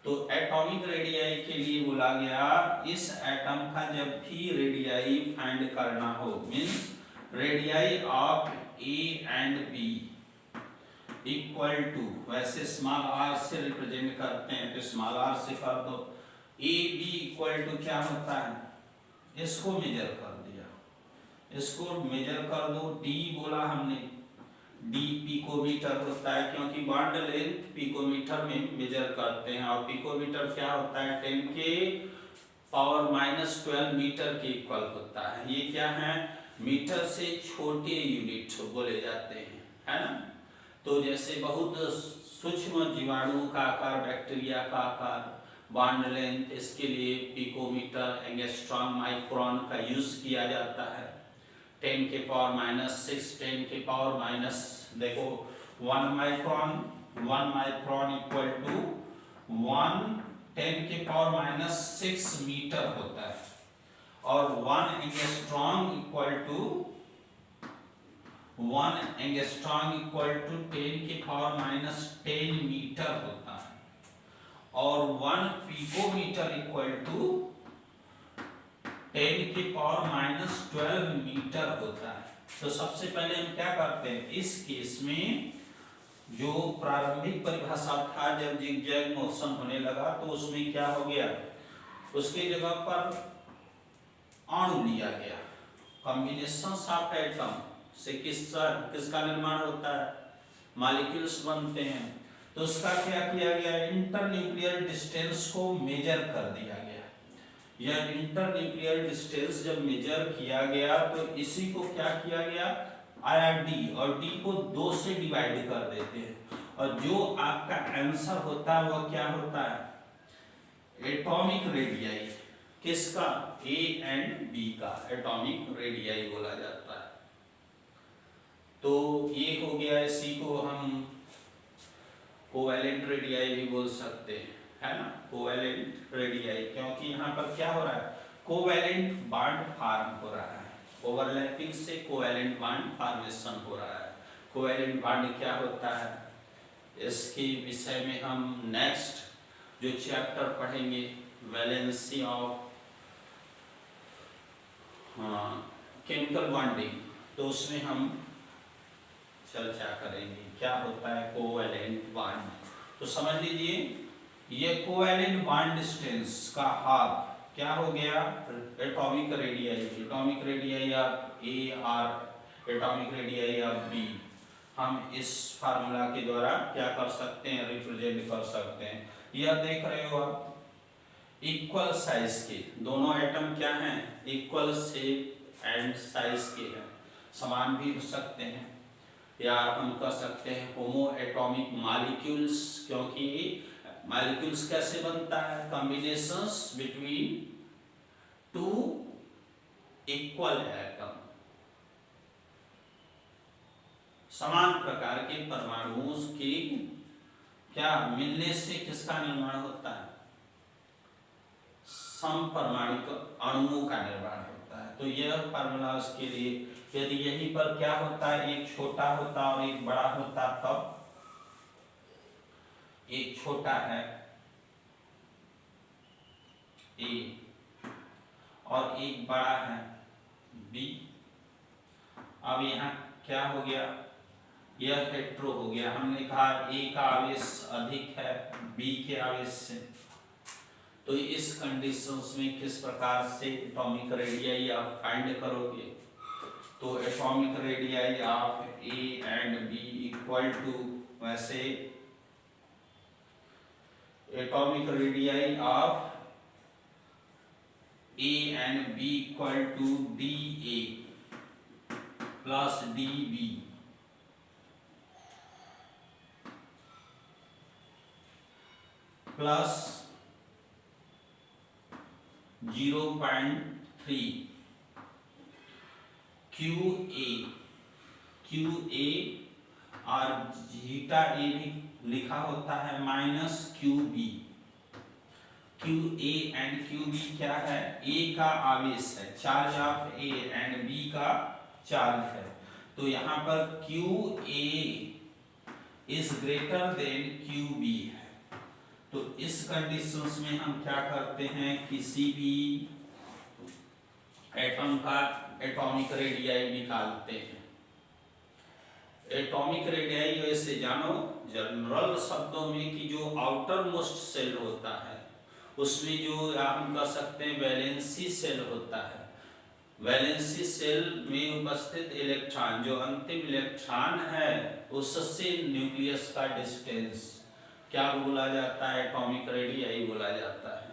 तो एटॉमिक रेडियाई के लिए बोला गया, इस एटम का जब भी रेडियाई फाइंड करना हो, means radii of A and B equal to, वैसे स्मॉल आर से रिप्रेजेंट करते हैं तो स्मॉल आर से कर दो, ए बी इक्वल टू क्या होता है? इसको मेजर कर दिया, इसको मेजर कर दो। डी बोला हमने, डी पिकोमीटर होता है, क्योंकि बॉन्ड लेंथ पिकोमीटर में मेजर करते हैं, और पिकोमीटर क्या होता है? 10 के पावर -12 मीटर के इक्वल होता है। ये क्या है? मीटर से छोटे यूनिट बोले जाते हैं, है ना। तो जैसे बहुत सूक्ष्म जीवाणु का आकार, बैक्टीरिया का आकार, बॉन्ड लेंथ, इसके लिए पिकोमीटर, एंगस्ट्रॉम, माइक्रोन का यूज किया जाता है। 10 के पावर -6, 10 के पावर माइनस, देखो 1 माइक्रोन इक्वल टू 10 के पावर -6 मीटर होता है, और 1 angstrom equal to 1 angstrom equal to 10⁻⁻10 metre होता है और 1 पिकोमीटर इक्वल टू 10⁻⁻12 मीटर होता है। तो सबसे पहले हम क्या करते हैं, इस केस में जो प्रारंभिक परिभाषा था जब जिगजैग मोशन होने लगा तो उसमें क्या हो गया, उसकी जगह पर अणु लिया गया। कॉम्बिनेशन ऑफ एटम से किसका निर्माण होता है, मॉलिक्यूल्स बनते हैं। तो उसका क्या किया गया, इंटरन्यूक्लियर डिस्टेंस को मेजर कर दिया गया। यह इंटरन्यूक्लियर डिस्टेंस जब मेजर किया गया तो इसी को क्या किया गया, डी, और डी को 2 से डिवाइड कर देते हैं और जो आपका आंसर होता है वह क्या होता है, एटॉमिक रेडियाई। किसका, ए एंड बी का एटॉमिक रेडियाई बोला जाता है। तो ये हो गया, इसी को हम कोवैलेंट रेडियाई भी बोल सकते हैं, है ना, कोवैलेंट रेडियाई। क्योंकि यहाँ पर क्या हो रहा है, कोवैलेंट बॉन्ड फॉर्म हो रहा है, ओवरलैपिंग से कोवैलेंट बॉन्ड फॉर्मेशन हो रहा है। कोवैलेंट बॉन्ड क्या होता है, इसके विषय में हम नेक्स्ट जो चैप्टर पढ़ेंगे, वैलेंसी ऑफ केमिकल बॉन्डिंग, तो उसमें हम चर्चा करेंगे क्या होता है कोवैलेंट बॉन्ड। तो समझ लीजिए, ये कोवैलेंट बॉन्ड डिस्टेंस का हाफ क्या हो गया, atomic radii. Atomic radii of A और एटॉमिक रेडियाई ऑफ बी हम इस फार्मूला के द्वारा क्या कर सकते हैं, रिप्रेजेंट कर सकते हैं। यह देख रहे हो आप, इक्वल साइज के दोनों एटम क्या हैं, इक्वल शेप एंड साइज के हैं, समान भी हो सकते हैं, या हम कह सकते हैं होमो एटॉमिक मॉलिक्यूल्स। क्योंकि मॉलिक्यूल्स कैसे बनता है, कॉम्बिनेशंस बिटवीन 2 इक्वल एटम, समान प्रकार के परमाणुओं के क्या मिलने से किसका निर्माण होता है, समपरमाणुक अणुओं का निर्माण होता है। तो यह फार्मूला उसके लिए, यदि यहीं पर क्या होता है, एक छोटा होता और एक बड़ा होता, तब एक छोटा है ए और एक बड़ा है बी। अब यहाँ क्या हो गया, यह हेट्रो हो गया। हमने कहा ए का आवेश अधिक है बी के आवेश से, तो इस कंडीशंस में किस प्रकार से एटॉमिक रेडियाई आप फाइंड करोगे, तो atomic radii of A and B equal to, वैसे atomic radii of A and B equal to D A plus D B plus 0.3 QA और जीटा ए भी लिखा होता है minus QB। QA and QB क्या है, A का आवेश है, charge of A and B का चार्ज है। तो यहाँ पर QA is greater than QB है। तो इस कंडीशंस में हम क्या करते हैं, किसी भी एटम का एटॉमिक रेडियाई निकालते हैं। एटॉमिक रेडियाई वैसे जानो जनरल शब्दों में कि जो आउटर मोस्ट सेल होता है उसमें जो हम कह सकते हैं वैलेंसी सेल होता है। वैलेंसी सेल में उपस्थित इलेक्ट्रॉन, जो अंतिम इलेक्ट्रॉन है, उससे न्यूक्लियस का डिस्टेंस क्या बोला जाता है, एटॉमिक रेडियाई बोला जाता है।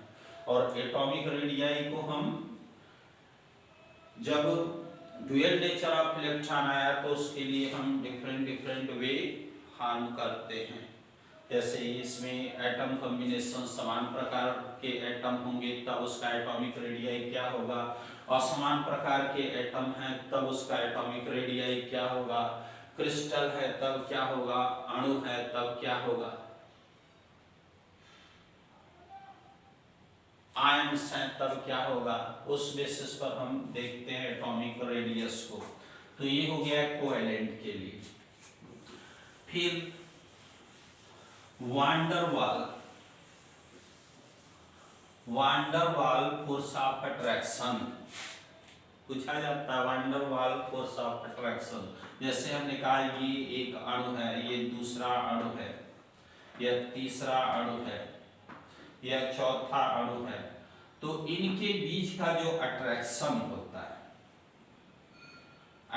और एटॉमिक रेडियाई को हम जब ड्यूअल नेचर ऑफ इलेक्ट्रॉन आया तो उसके लिए हम डिफरेंट वे हार्म करते हैं। जैसे इसमें एटम कॉम्बिनेशन समान प्रकार के एटम होंगे तब उसका एटॉमिक रेडियाई क्या होगा, असमान प्रकार के एटम हैं तब उसका एटॉमिक रेडियाई क्या होगा, क्रिस्टल है तब क्या होगा, अणु है तब क्या होगा, आयन्स हैं तब क्या होगा। उस बेसिस पर हम देखते हैं एटॉमिक रेडियस को। तो ये हो गया कोवेलेंट के लिए। फिर वांडरवाल फोर्स ऑफ अट्रैक्शन पूछा जाता है। वांडरवाल फोर्स ऑफ अट्रैक्शन, जैसे हमने कहा ये एक अणु है, ये दूसरा अणु है, यह तीसरा अणु है, यह चौथा अणु है, तो इनके बीच का जो अट्रैक्शन होता है,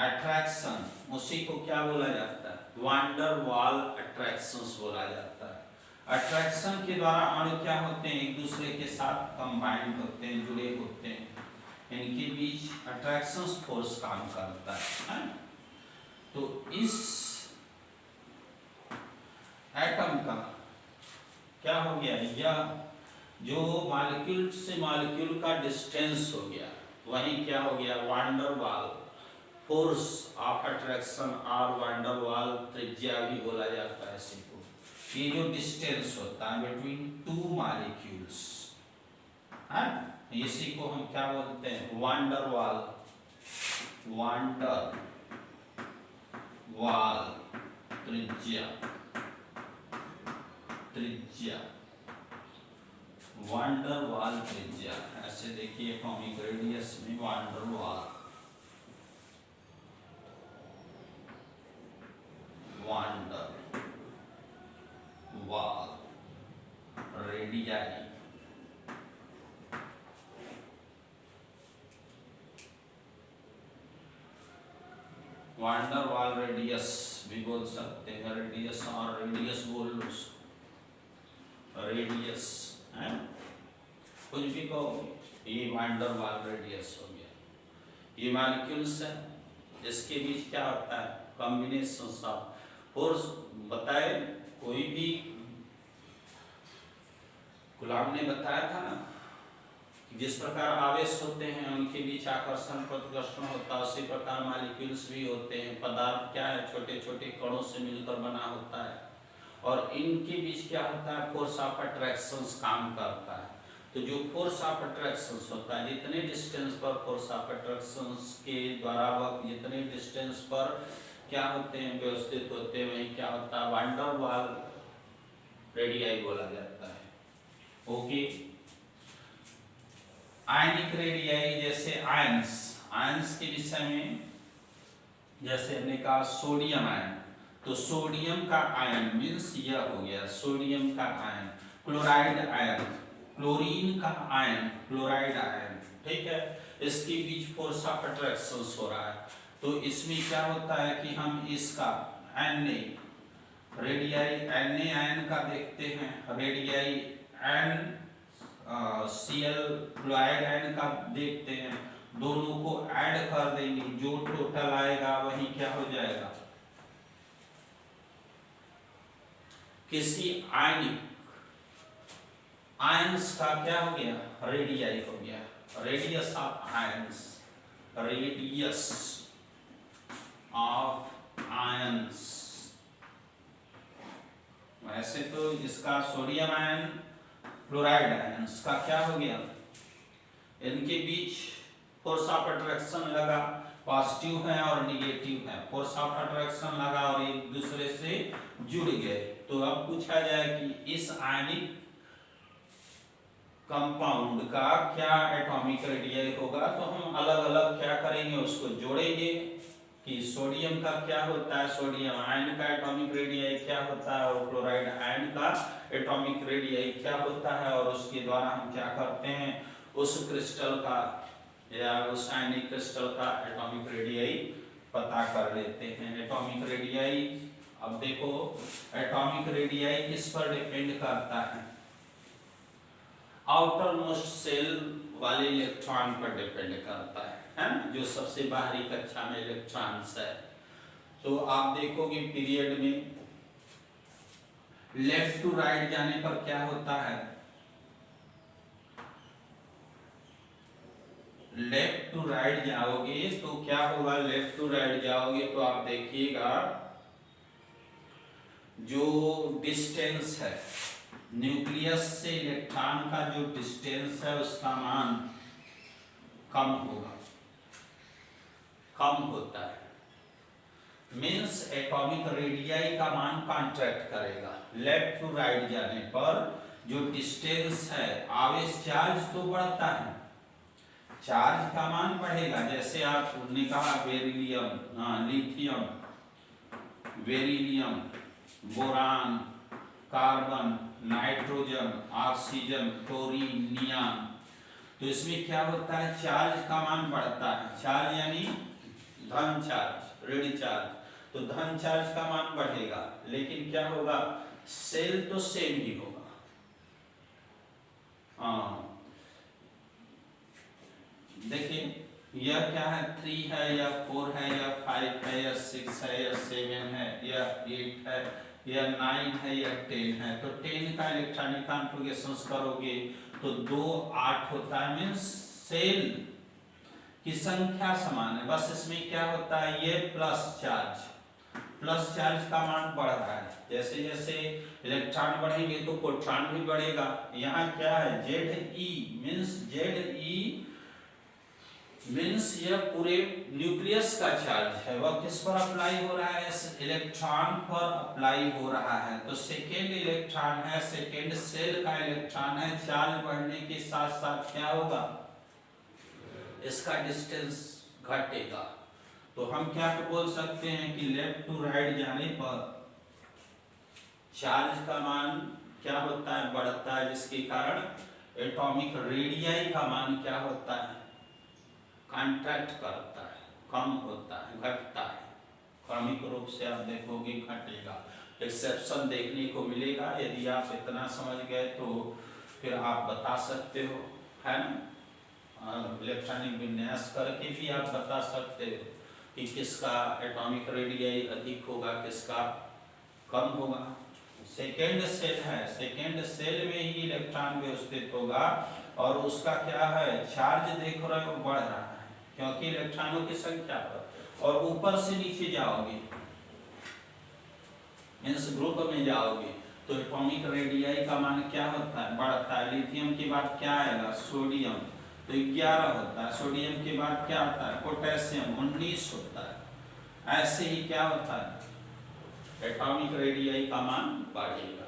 अट्रैक्शन, उसी को क्या बोला जाता है? वांडरवाल अट्रैक्शंस बोला जाता है। अट्रैक्शन के द्वारा अणु क्या होते हैं? एक दूसरे के साथ कंबाइंड होते हैं, जुड़े होते हैं, इनके बीच अट्रैक्शन फोर्स काम करता है। तो इस एटम का क्या हो गया? यह जो मॉलिक्यूल से मॉलिक्यूल का डिस्टेंस हो गया, वही क्या हो गया? वांडरवाल फोर्स ऑफ अट्रैक्शन और वांडरवाल त्रिज्या भी बोला जाता है इसी को। ये जो डिस्टेंस होता है बिटवीन टू मॉलिक्यूल्स, इसी को हम क्या बोलते हैं? वांडरवाल, वांडरवाल त्रिज्या, त्रिज्या, वांडरवाल त्रिज्या। ऐसे देखिए एटॉमिक रेडियस में van der Waal, van der Waal radii, van der Waal radius भी बोल सकते हैं, रेडियस और रेडियस बोल लो, रेडियस है, कुछ भी कहो, ये वांडरवाल रेडियस हो गया। ये मॉलिक्यूल्स है, इसके बीच क्या होता है? Combination of force. बताए कोई भी, गुलाम ने बताया था ना, जिस प्रकार आवेश होते हैं उनके बीच आकर्षण प्रतिकर्षण होता है, उसी प्रकार मॉलिक्यूल्स भी होते हैं। पदार्थ क्या है? छोटे छोटे कणों से मिलकर बना होता है, और इनके बीच क्या होता है? फोर्स ऑफ अट्रैक्शन काम करता है। तो जो फोर्स ऑफ अट्रैक्शन होता है, जितने डिस्टेंस पर फोर्स ऑफ अट्रैक्शन के द्वारा वह जितने डिस्टेंस पर क्या होते हैं? व्यवस्थित होते हैं, वही क्या होता है? वांडरवाल रेडियाई बोला जाता है। ओके, आयनिक रेडियाई, जैसे आयंस, आयंस के विषय में जैसे हमने कहा सोडियम आयन, तो सोडियम का आयन मीन्स यह हो गया सोडियम का आयन। क्लोराइड आयन, क्लोरीन का आयन, क्लोराइड आयन, ठीक है, इसके बीच फोर्स ऑफ अट्रैक्शन हो रहा है। तो इसमें क्या होता है कि हम इसका Na रेडियाई, Na आयन का देखते हैं, रेडियाई NCl क्लोराइड आयन का देखते हैं, दोनों को ऐड कर देंगे, जो टोटल आएगा वही क्या हो जाएगा? किसी आयनिक आयंस का क्या हो गया? रेडियाई हो गया, radius of ions, radius of ions. वैसे तो इसका सोडियम आयन, क्लोराइड आयन का क्या हो गया? इनके बीच फोर्स ऑफ अट्रैक्शन लगा, पॉजिटिव है और निगेटिव है, फोर्स ऑफ अट्रैक्शन लगा और एक दूसरे से जुड़ गए। तो अब पूछा जाए कि इस आयनिक कंपाउंड का क्या एटॉमिक रेडियाई होगा, तो हम अलग अलग क्या करेंगे? उसको जोड़ेंगे कि सोडियम का क्या होता है, सोडियम आयन का एटॉमिक रेडियाई क्या होता है, और क्लोराइड आयन का एटॉमिक रेडियाई क्या होता है, और उसके द्वारा हम क्या करते हैं? उस क्रिस्टल का या उस आयनिक क्रिस्टल का एटॉमिक रेडियाई पता कर लेते हैं। एटॉमिक रेडियाई, अब देखो एटॉमिक रेडियाई किस पर डिपेंड करता है? आउटर मोस्ट सेल वाले इलेक्ट्रॉन पर डिपेंड करता है ना, जो सबसे बाहरी कक्षा में इलेक्ट्रॉन्स है। तो आप देखोगे पीरियड में लेफ्ट टू राइट जाने पर क्या होता है? लेफ्ट टू राइट जाओगे तो क्या होगा? लेफ्ट टू राइट जाओगे तो आप देखिएगा जो डिस्टेंस है न्यूक्लियस से इलेक्ट्रॉन का, जो डिस्टेंस है उसका मान कम होगा, कम होता है। मीन्स एटॉमिक रेडियाई का मान कॉन्ट्रैक्ट करेगा। लेफ्ट टू राइट जाने पर जो डिस्टेंस है, आवेश चार्ज तो बढ़ता है, चार्ज का मान बढ़ेगा। जैसे आपने कहा beryllium, lithium, beryllium, boron, carbon, nitrogen, oxygen, chlorine, neon, तो इसमें क्या होता है, चार्ज का मान बढ़ता है। चार्ज यानी धन चार्ज, ऋण चार्ज, तो धन चार्ज का मान बढ़ेगा, लेकिन क्या होगा, सेल तो सेम ही होगा। देखिए यह क्या है, 3 है या 4 है या 5 है या 6 है या 7 है या 8 है या 9 है या 10 है। तो 10 का इलेक्ट्रॉनिक कॉन्फ़िगरेशन करोगे तो 2 8 होता है, मीन्स सेल की संख्या समान है। बस इसमें क्या होता है, ये प्लस चार्ज का मान बढ़ रहा है। जैसे जैसे इलेक्ट्रॉन बढ़ेंगे तो प्रोटॉन भी बढ़ेगा। यहाँ क्या है, Ze मीन्स यह पूरे न्यूक्लियस का चार्ज है, वह किस पर अप्लाई हो रहा है, इस इलेक्ट्रॉन पर अप्लाई हो रहा है। तो सेकेंड इलेक्ट्रॉन है, सेकेंड सेल का इलेक्ट्रॉन है, चार्ज बढ़ने के साथ साथ क्या होगा, इसका डिस्टेंस घटेगा। तो हम क्या बोल सकते हैं कि लेफ्ट टू राइट जाने पर चार्ज का मान क्या होता है, बढ़ता है, जिसके कारण एटॉमिक रेडियाई का मान क्या होता है, कॉन्ट्रैक्ट करता है, कम होता है, घटता है। क्रमिक रूप से आप देखोगे घटेगा। एक्सेप्शन देखने को मिलेगा। यदि आप इतना समझ गए तो फिर आप बता सकते हो, है ना, इलेक्ट्रॉनिक विन्यास करके भी आप बता सकते हो कि किसका एटॉमिक रेडियाई अधिक होगा, किसका कम होगा। सेकेंड सेल है, सेकेंड सेल में ही इलेक्ट्रॉन व्यवस्थित होगा और उसका क्या है, चार्ज देख रहे हो बढ़ रहा है, क्योंकि इलेक्ट्रॉनों की संख्या पर। और ऊपर से नीचे जाओगे, मीन्स ग्रुप में जाओगे, तो एटॉमिक रेडियाई का मान क्या होता है, बढ़ता है। लिथियम के बाद क्या आएगा, सोडियम, तो 11 होता है। सोडियम के बाद क्या आता है, पोटेशियम, 19 होता है। ऐसे ही क्या होता है, एटॉमिक रेडियाई का मान बढ़ेगा।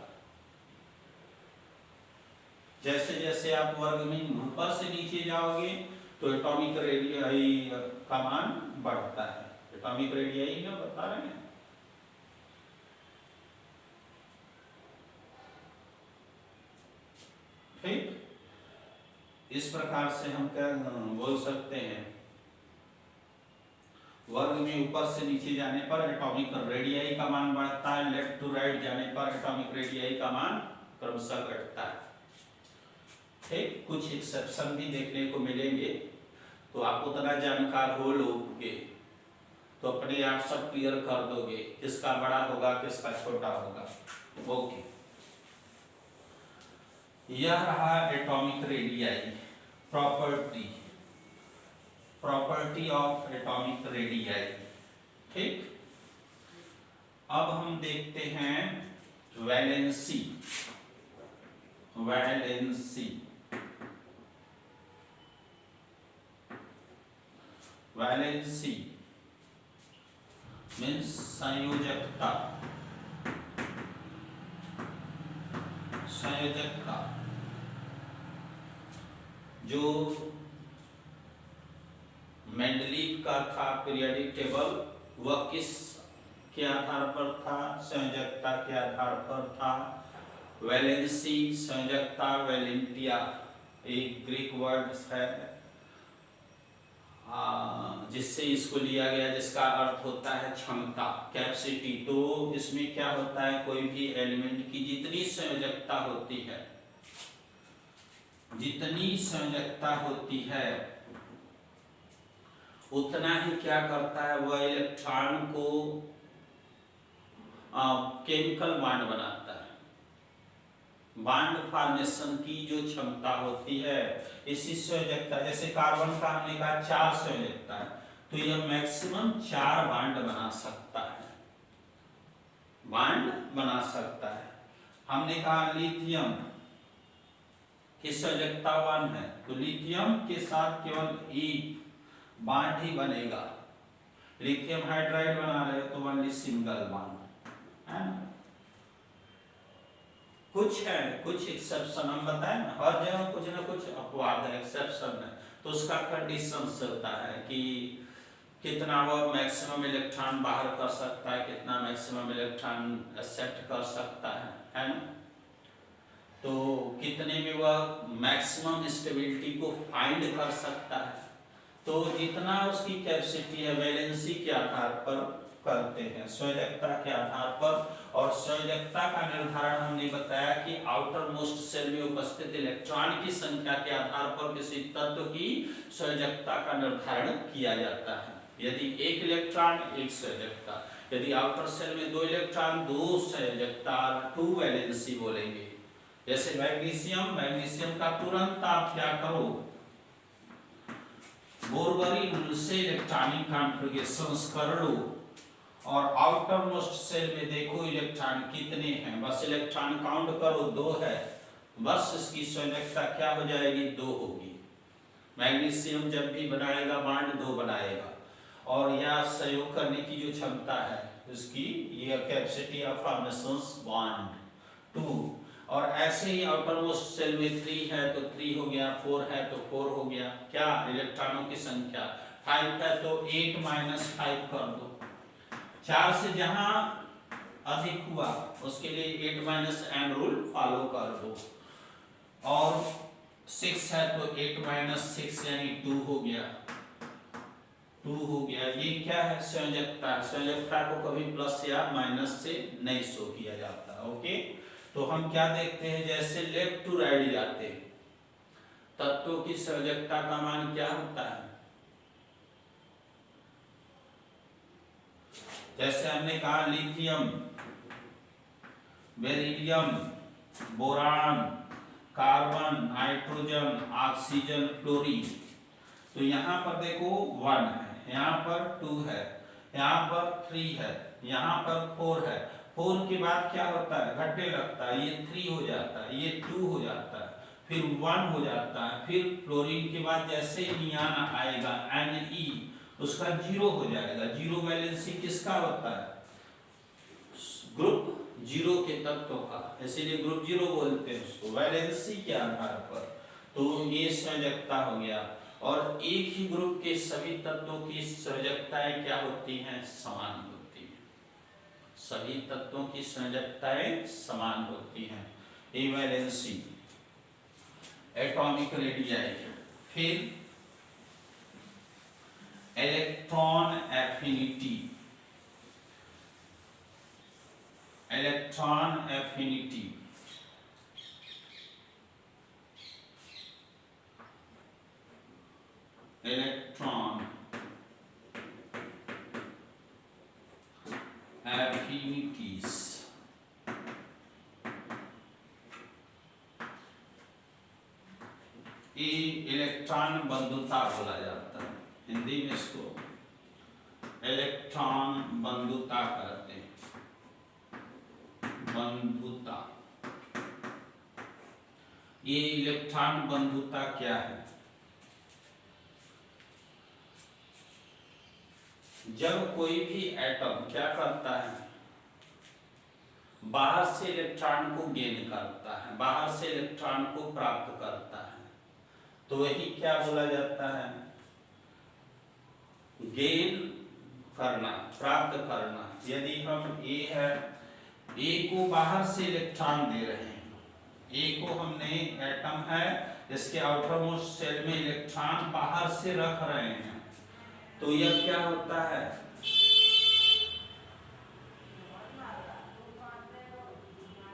जैसे जैसे आप वर्ग में ऊपर से नीचे जाओगे तो एटॉमिक रेडियाई का मान बढ़ता है। एटॉमिक रेडियाई ना बता रहे हैं। ठीक, इस प्रकार से हम क्या बोल सकते हैं, वर्ग में ऊपर से नीचे जाने पर एटॉमिक रेडियाई का मान बढ़ता है, लेफ्ट टू राइट जाने पर एटॉमिक रेडियाई का मान क्रमशः घटता है। ठीक, कुछ एक्सेप्शन भी देखने को मिलेंगे, तो आप उतना जानकार हो लोगे तो अपने आप सब क्लियर कर दोगे, किसका बड़ा होगा किसका छोटा होगा। ओके, यह रहा atomic radii, property of atomic radii. ठीक, अब हम देखते हैं वैलेंसी। Valency means संयोजकता। जो मेंडलीव का था पीरियोडिक टेबल, वह किस के आधार पर था, संयोजकता के आधार पर था। वैलेंसी, संयोजकता, वैलेंटिया एक ग्रीक वर्ड है जिससे इसको लिया गया, जिसका अर्थ होता है क्षमता, कैपेसिटी। तो इसमें क्या होता है, कोई भी एलिमेंट की जितनी संयोजकता होती है उतना ही क्या करता है, वह इलेक्ट्रॉन को केमिकल बॉन्ड बनाता है। बॉन्ड फॉर्मेशन की जो क्षमता होती है, इसी संयोजकता, जैसे कार्बन का हमने कहा 4 संयोजकता है, तो यह मैक्सिमम 4 बॉन्ड बना सकता है। हमने कहा लिथियम की संयोजकता 1 है, तो लिथियम के साथ केवल एक बॉन्ड ही बनेगा, लिथियम हाइड्राइड बना रहे हो तो ओनली सिंगल बॉन्ड है ना। कुछ है, कुछ एक्सेप्शन हम बताए ना, हर जगह कुछ ना कुछ अपवाद है, एक्सेप्शन है, तो उसका कंडीशन होता है कि कितना वो मैक्सिमम इलेक्ट्रॉन बाहर कर सकता है, कितना मैक्सिमम इलेक्ट्रॉन एक्सेप्ट कर सकता है ना। तो कितने में वह मैक्सिमम स्टेबिलिटी को फाइंड कर सकता है, तो जितना उसकी कैपेसिटी है वैलेंसी के आधार पर करते हैं, संयोजकता के आधार पर। और संयोजकता का निर्धारण हमने बताया कि आउटर मोस्ट सेल में उपस्थित इलेक्ट्रॉन की संख्या के आधार पर किसी तत्व की संयोजकता का निर्धारण किया जाता है। यदि एक इलेक्ट्रॉन एक संयोजकता, यदि आउटर सेल में 2 इलेक्ट्रॉन 2 संयोजकता, 2 वैलेंसी बोलेंगे। जैसे मैग्नीशियम, मैग्नीशियम का तुरंत आप क्या करो, बोरबरी रूल से इलेक्ट्रॉनिक कॉन्फ़िगरेशंस कर लो और आउटर मोस्ट सेल में देखो इलेक्ट्रॉन कितने हैं, बस इलेक्ट्रॉन काउंट करो 2 है, बस इसकी संयोजकता क्या हो जाएगी, 2 होगी। मैग्नीशियम जब भी बनाएगा बॉन्ड 2 बनाएगा, और यह सहयोग करने की जो क्षमता है इसकी, ये कैपेसिटी ऑफ फॉर्मेशंस बॉन्ड 2। और ऐसे ही आउटर मोस्ट सेल में 3 है तो 3 हो गया, 4 है तो 4 हो गया, क्या इलेक्ट्रॉनों की संख्या, 5 है तो 8 माइनस 5 कर दो, 4 से जहां अधिक हुआ उसके लिए 8 माइनस m रूल फॉलो कर दो, और 6 है तो 8 माइनस 6 यानी 2 हो गया, 2 हो गया। ये क्या है, संयोजकता। संयोजकता को कभी प्लस या माइनस से नहीं शो किया जाता। ओके, तो हम क्या देखते हैं, जैसे लेफ्ट टू राइट जाते हैं तत्वों की संयोजकता का मान क्या होता है। जैसे हमने कहा lithium, beryllium, boron, carbon, nitrogen, oxygen, fluorine. तो यहाँ पर देखो 1 है, यहाँ पर 2 है, यहाँ पर 3 है, यहाँ पर 4 है। 4 के बाद क्या होता है, घटने लगता है, ये 3 हो जाता है, ये 2 हो जाता है, फिर 1 हो जाता है, फिर फ्लोरीन के बाद जैसे नियान आएगा Ne, उसका 0 हो जाएगा। 0 वैलेंसी किसका होता है, ग्रुप 0 के तत्वों का, इसीलिए ग्रुप 0 बोलते हैं उसको, वैलेंसी के आधार पर। तो ये संयोजकता हो गया। और एक ही ग्रुप के सभी तत्वों की संयोजकताएं क्या होती हैं, समान होती हैं। सभी तत्वों की संयोजकताएं समान होती हैं। वैलेंसी, एटॉमिक रेडियाई, फिर electron affinity, electron affinity, electron affinities. ये इलेक्ट्रॉन बंधुता बोला जाता है, हिंदी में इसको इलेक्ट्रॉन बंधुता कहते हैं, बंधुता। ये इलेक्ट्रॉन बंधुता क्या है, जब कोई भी एटम क्या करता है, बाहर से इलेक्ट्रॉन को गेन करता है, बाहर से इलेक्ट्रॉन को प्राप्त करता है, तो वही क्या बोला जाता है, गेन करना, प्राप्त करना। यदि हम ए है, ए को बाहर से इलेक्ट्रॉन दे रहे हैं, ए को हमने एटम है इसके आउटर मोस्ट सेल में इलेक्ट्रॉन बाहर से रख रहे हैं, तो यह क्या होता है,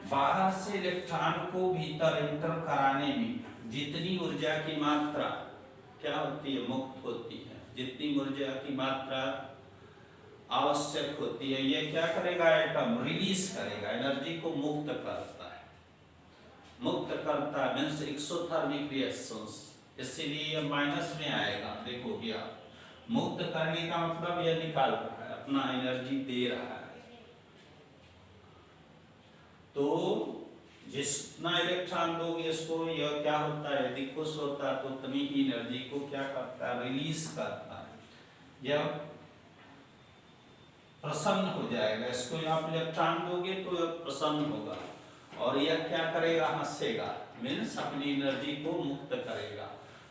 बाहर से इलेक्ट्रॉन को भीतर इंटर कराने में जितनी ऊर्जा की मात्रा क्या होती है, मुक्त होती है, जितनी ऊर्जा की मात्रा आवश्यक होती है, ये क्या करेगा, एटम रिलीज करेगा, एनर्जी को मुक्त करता है। मुक्त करता है मीन्स एक्सोथर्मिक रिएक्शंस, इसीलिए ये माइनस में आएगा। देखो क्या, मुक्त करने का मतलब यह निकाल रहा है, अपना एनर्जी दे रहा है। तो जितना इलेक्ट्रॉन दोगे इसको, यह क्या होता है, यदि खुश होता है तो उतनी ही एनर्जी को क्या करता है, रिलीज करता है। यह प्रसन्न हो जाएगा। इसको आप इलेक्ट्रॉन दोगे तो यह प्रसन्न होगा और यह क्या करेगा, हंसेगा, मीन्स अपनी एनर्जी को मुक्त करेगा।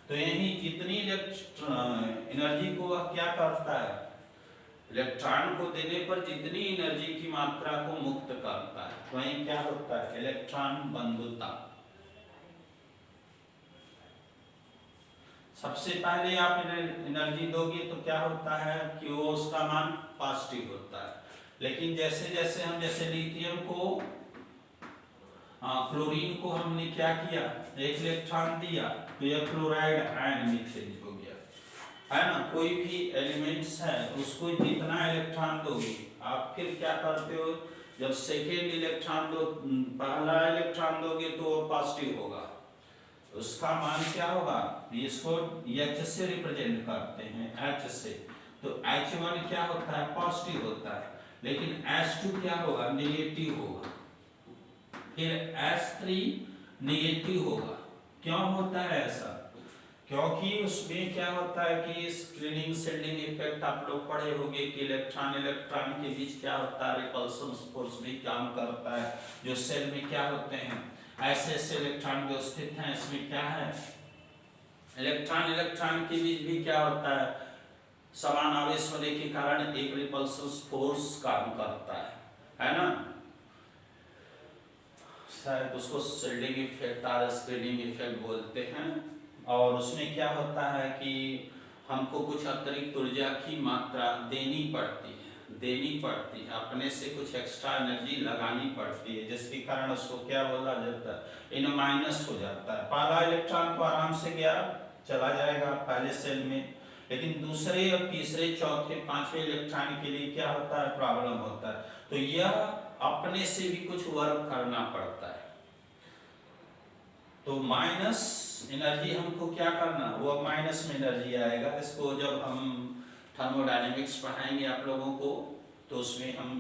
तो यही जितनी एनर्जी को वह क्या करता है, इलेक्ट्रॉन को देने पर जितनी एनर्जी की मात्रा को मुक्त करता है, वही क्या होता है, इलेक्ट्रॉन बंधुता। सबसे पहले आप एनर्जी दोगे तो क्या होता है कि वो उसका मान पॉजिटिव होता है, लेकिन जैसे जैसे हम जैसे लिथियम को क्लोरीन को हमने क्या किया, एक इलेक्ट्रॉन दिया तो यह क्लोराइड आयन में चेंज हो गया, है ना। कोई भी एलिमेंट्स है उसको जितना इलेक्ट्रॉन दोगे आप, फिर क्या करते हो, जब सेकेंड इलेक्ट्रॉन दो, पहला इलेक्ट्रॉन दोगे तो वो पॉजिटिव होगा, उसका मान क्या होगा, इसको H से रिप्रेजेंट करते हैं, H से, तो H1 क्या होता है, पॉजिटिव होता है, लेकिन H2 क्या होगा, नेगेटिव होगा, फिर H3 नेगेटिव होगा। क्यों होता है ऐसा, क्योंकि उसमें क्या होता है कि स्क्रीनिंग शिल्डिंग इफेक्ट आप लोग पढ़े होंगे कि इलेक्ट्रॉन इलेक्ट्रॉन के बीच क्या होता है, रिपल्सन फोर्स भी काम करता है, जो सेल में क्या होते हैं, ऐसे ऐसे इलेक्ट्रॉन व्यवस्थित हैं, इसमें क्या है, इलेक्ट्रॉन इलेक्ट्रॉन के बीच भी क्या होता है, समान आवेश होने के कारण एक रिपल्सन फोर्स काम करता है ना। शायद उसको शिल्डिंग इफेक्ट और स्क्रीनिंग इफेक्ट बोलते हैं। और उसमें क्या होता है कि हमको कुछ अतिरिक्त ऊर्जा की मात्रा देनी पड़ती है, अपने से कुछ एक्स्ट्रा एनर्जी लगानी पड़ती है, जिसके कारण उसको क्या बोला जाता है, इन माइनस हो जाता है। पहला इलेक्ट्रॉन तो आराम से गया, चला जाएगा पहले सेल में, लेकिन दूसरे और तीसरे चौथे पांचवें इलेक्ट्रॉन के लिए क्या होता है, प्रॉब्लम होता है। तो यह अपने से भी कुछ वर्क करना पड़ता है, तो माइनस एनर्जी हमको क्या करना, वो माइनस में एनर्जी आएगा। इसको जब हम थर्मोडायनेमिक्स पढ़ाएंगे आप लोगों को, तो उसमें हम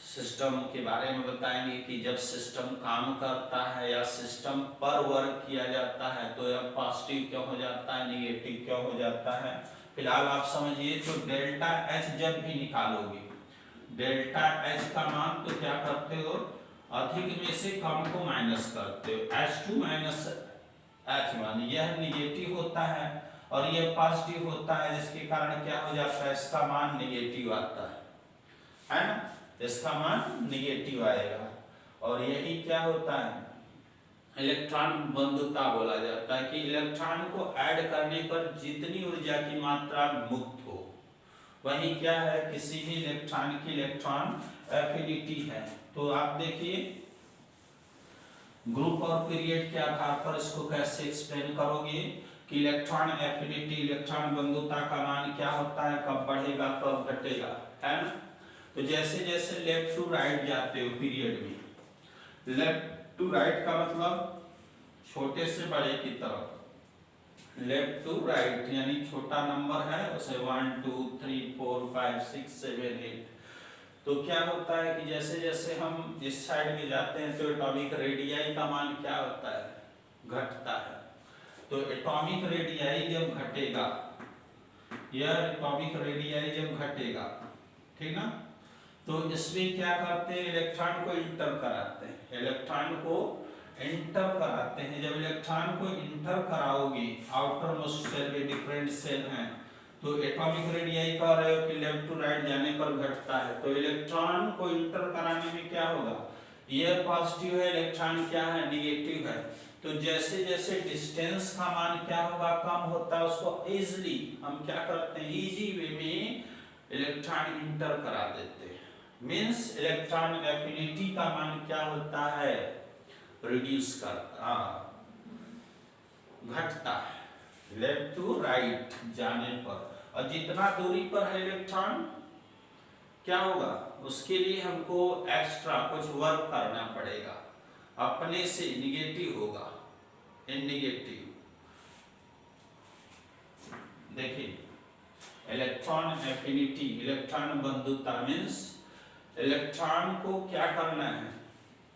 सिस्टम के बारे में बताएंगे कि जब सिस्टम काम करता है या सिस्टम पर वर्क किया जाता है तो यह पॉजिटिव क्यों हो जाता है, निगेटिव क्यों हो जाता है। फिलहाल आप समझिए, तो डेल्टा एच जब भी निकालोगे, डेल्टा एच का मान तो क्या करते हो, अधिक में से कम को माइनस करते हो, H2 माइनस H1, यह निगेटिव होता है और यह पॉजिटिव होता है, जिसके कारण क्या हो जाता है, इसका मान निगेटिव आता है ना, इसका मान निगेटिव आएगा। और यही क्या होता है, इलेक्ट्रॉन बंधुता बोला जाता है कि इलेक्ट्रॉन को ऐड करने पर जितनी ऊर्जा की मात्रा मुक्त हो, वही क्या है, किसी भी इलेक्ट्रॉन की इलेक्ट्रॉन एफिनिटी है। तो आप देखिए, ग्रुप और पीरियड के आधार पर इसको कैसे एक्सप्लेन करोगे कि इलेक्ट्रॉन एफिनिटी, इलेक्ट्रॉन बंधुता का मान क्या होता है, कब बढ़ेगा कब घटेगा, है ना। तो जैसे जैसे लेफ्ट टू राइट जाते हो पीरियड में, लेफ्ट टू राइट का मतलब छोटे से बड़े की तरफ, लेफ्ट टू राइट यानी छोटा नंबर है उसे 1 2 3 4 5 6 7 8, तो क्या होता है कि जैसे जैसे हम इस साइड में जाते हैं तो एटॉमिक रेडियाई का मान क्या होता है, घटता है। तो एटॉमिक रेडियाई जब घटेगा, यह एटॉमिक रेडियाई जब घटेगा, ठीक ना, तो इसमें क्या करते हैं, इलेक्ट्रॉन को इंटर कराते हैं, इलेक्ट्रॉन को इंटर कराते हैं। जब इलेक्ट्रॉन को इंटर कराओगे, आउटर मोस्ट सेल में डिफरेंट सेल हैं, तो एटॉमिक रेडियाई कह रहे हो कि लेफ्ट टू राइट जाने पर घटता है। तो इलेक्ट्रॉन को इंटर कराने में क्या होगा, यह पॉजिटिव है, इलेक्ट्रॉन क्या है, निगेटिव है। तो जैसे जैसे डिस्टेंस का मान क्या होगा, कम होता है, उसको इजीली हम क्या करते हैं, इजी वे में इलेक्ट्रॉन इंटर करा देते हैं, मींस इलेक्ट्रॉन एफिनिटी का मान क्या होता है, रिड्यूस करता, घटता है लेफ्ट टू राइट जाने पर। और जितना दूरी पर है इलेक्ट्रॉन, क्या होगा, उसके लिए हमको एक्स्ट्रा कुछ वर्क करना पड़ेगा, अपने से निगेटिव होगा, इन निगेटिव। देखिए, इलेक्ट्रॉन एफिनिटी, इलेक्ट्रॉन बंधुता मींस इलेक्ट्रॉन को क्या करना है,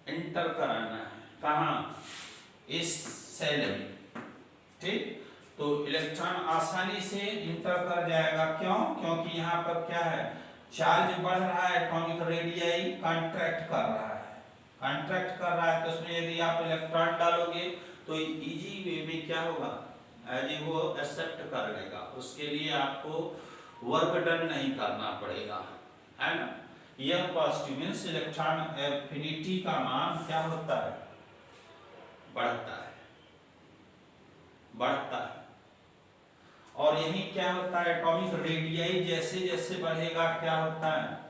इंटर कराना है, कहाँ, इस सेल में, ठीक। तो इलेक्ट्रॉन आसानी से इंटर कर जाएगा, क्यों, क्योंकि यहाँ पर क्या है, चार्ज बढ़ रहा है, एटॉमिक रेडियस कॉन्ट्रैक्ट कर रहा है, कॉन्ट्रैक्ट कर रहा है, तो उसमें यदि आप इलेक्ट्रॉन डालोगे तो इजी वे में क्या होगा, एज वो एक्सेप्ट कर लेगा, उसके लिए आपको वर्क डन नहीं करना पड़ेगा, है ना। यह पॉजिटिव मीन्स इलेक्ट्रॉन एफिनिटी का मान क्या होता है, बढ़ता है, बढ़ता है। और यही क्या होता है, एटॉमिक रेडियस जैसे जैसे बढ़ेगा क्या होता है,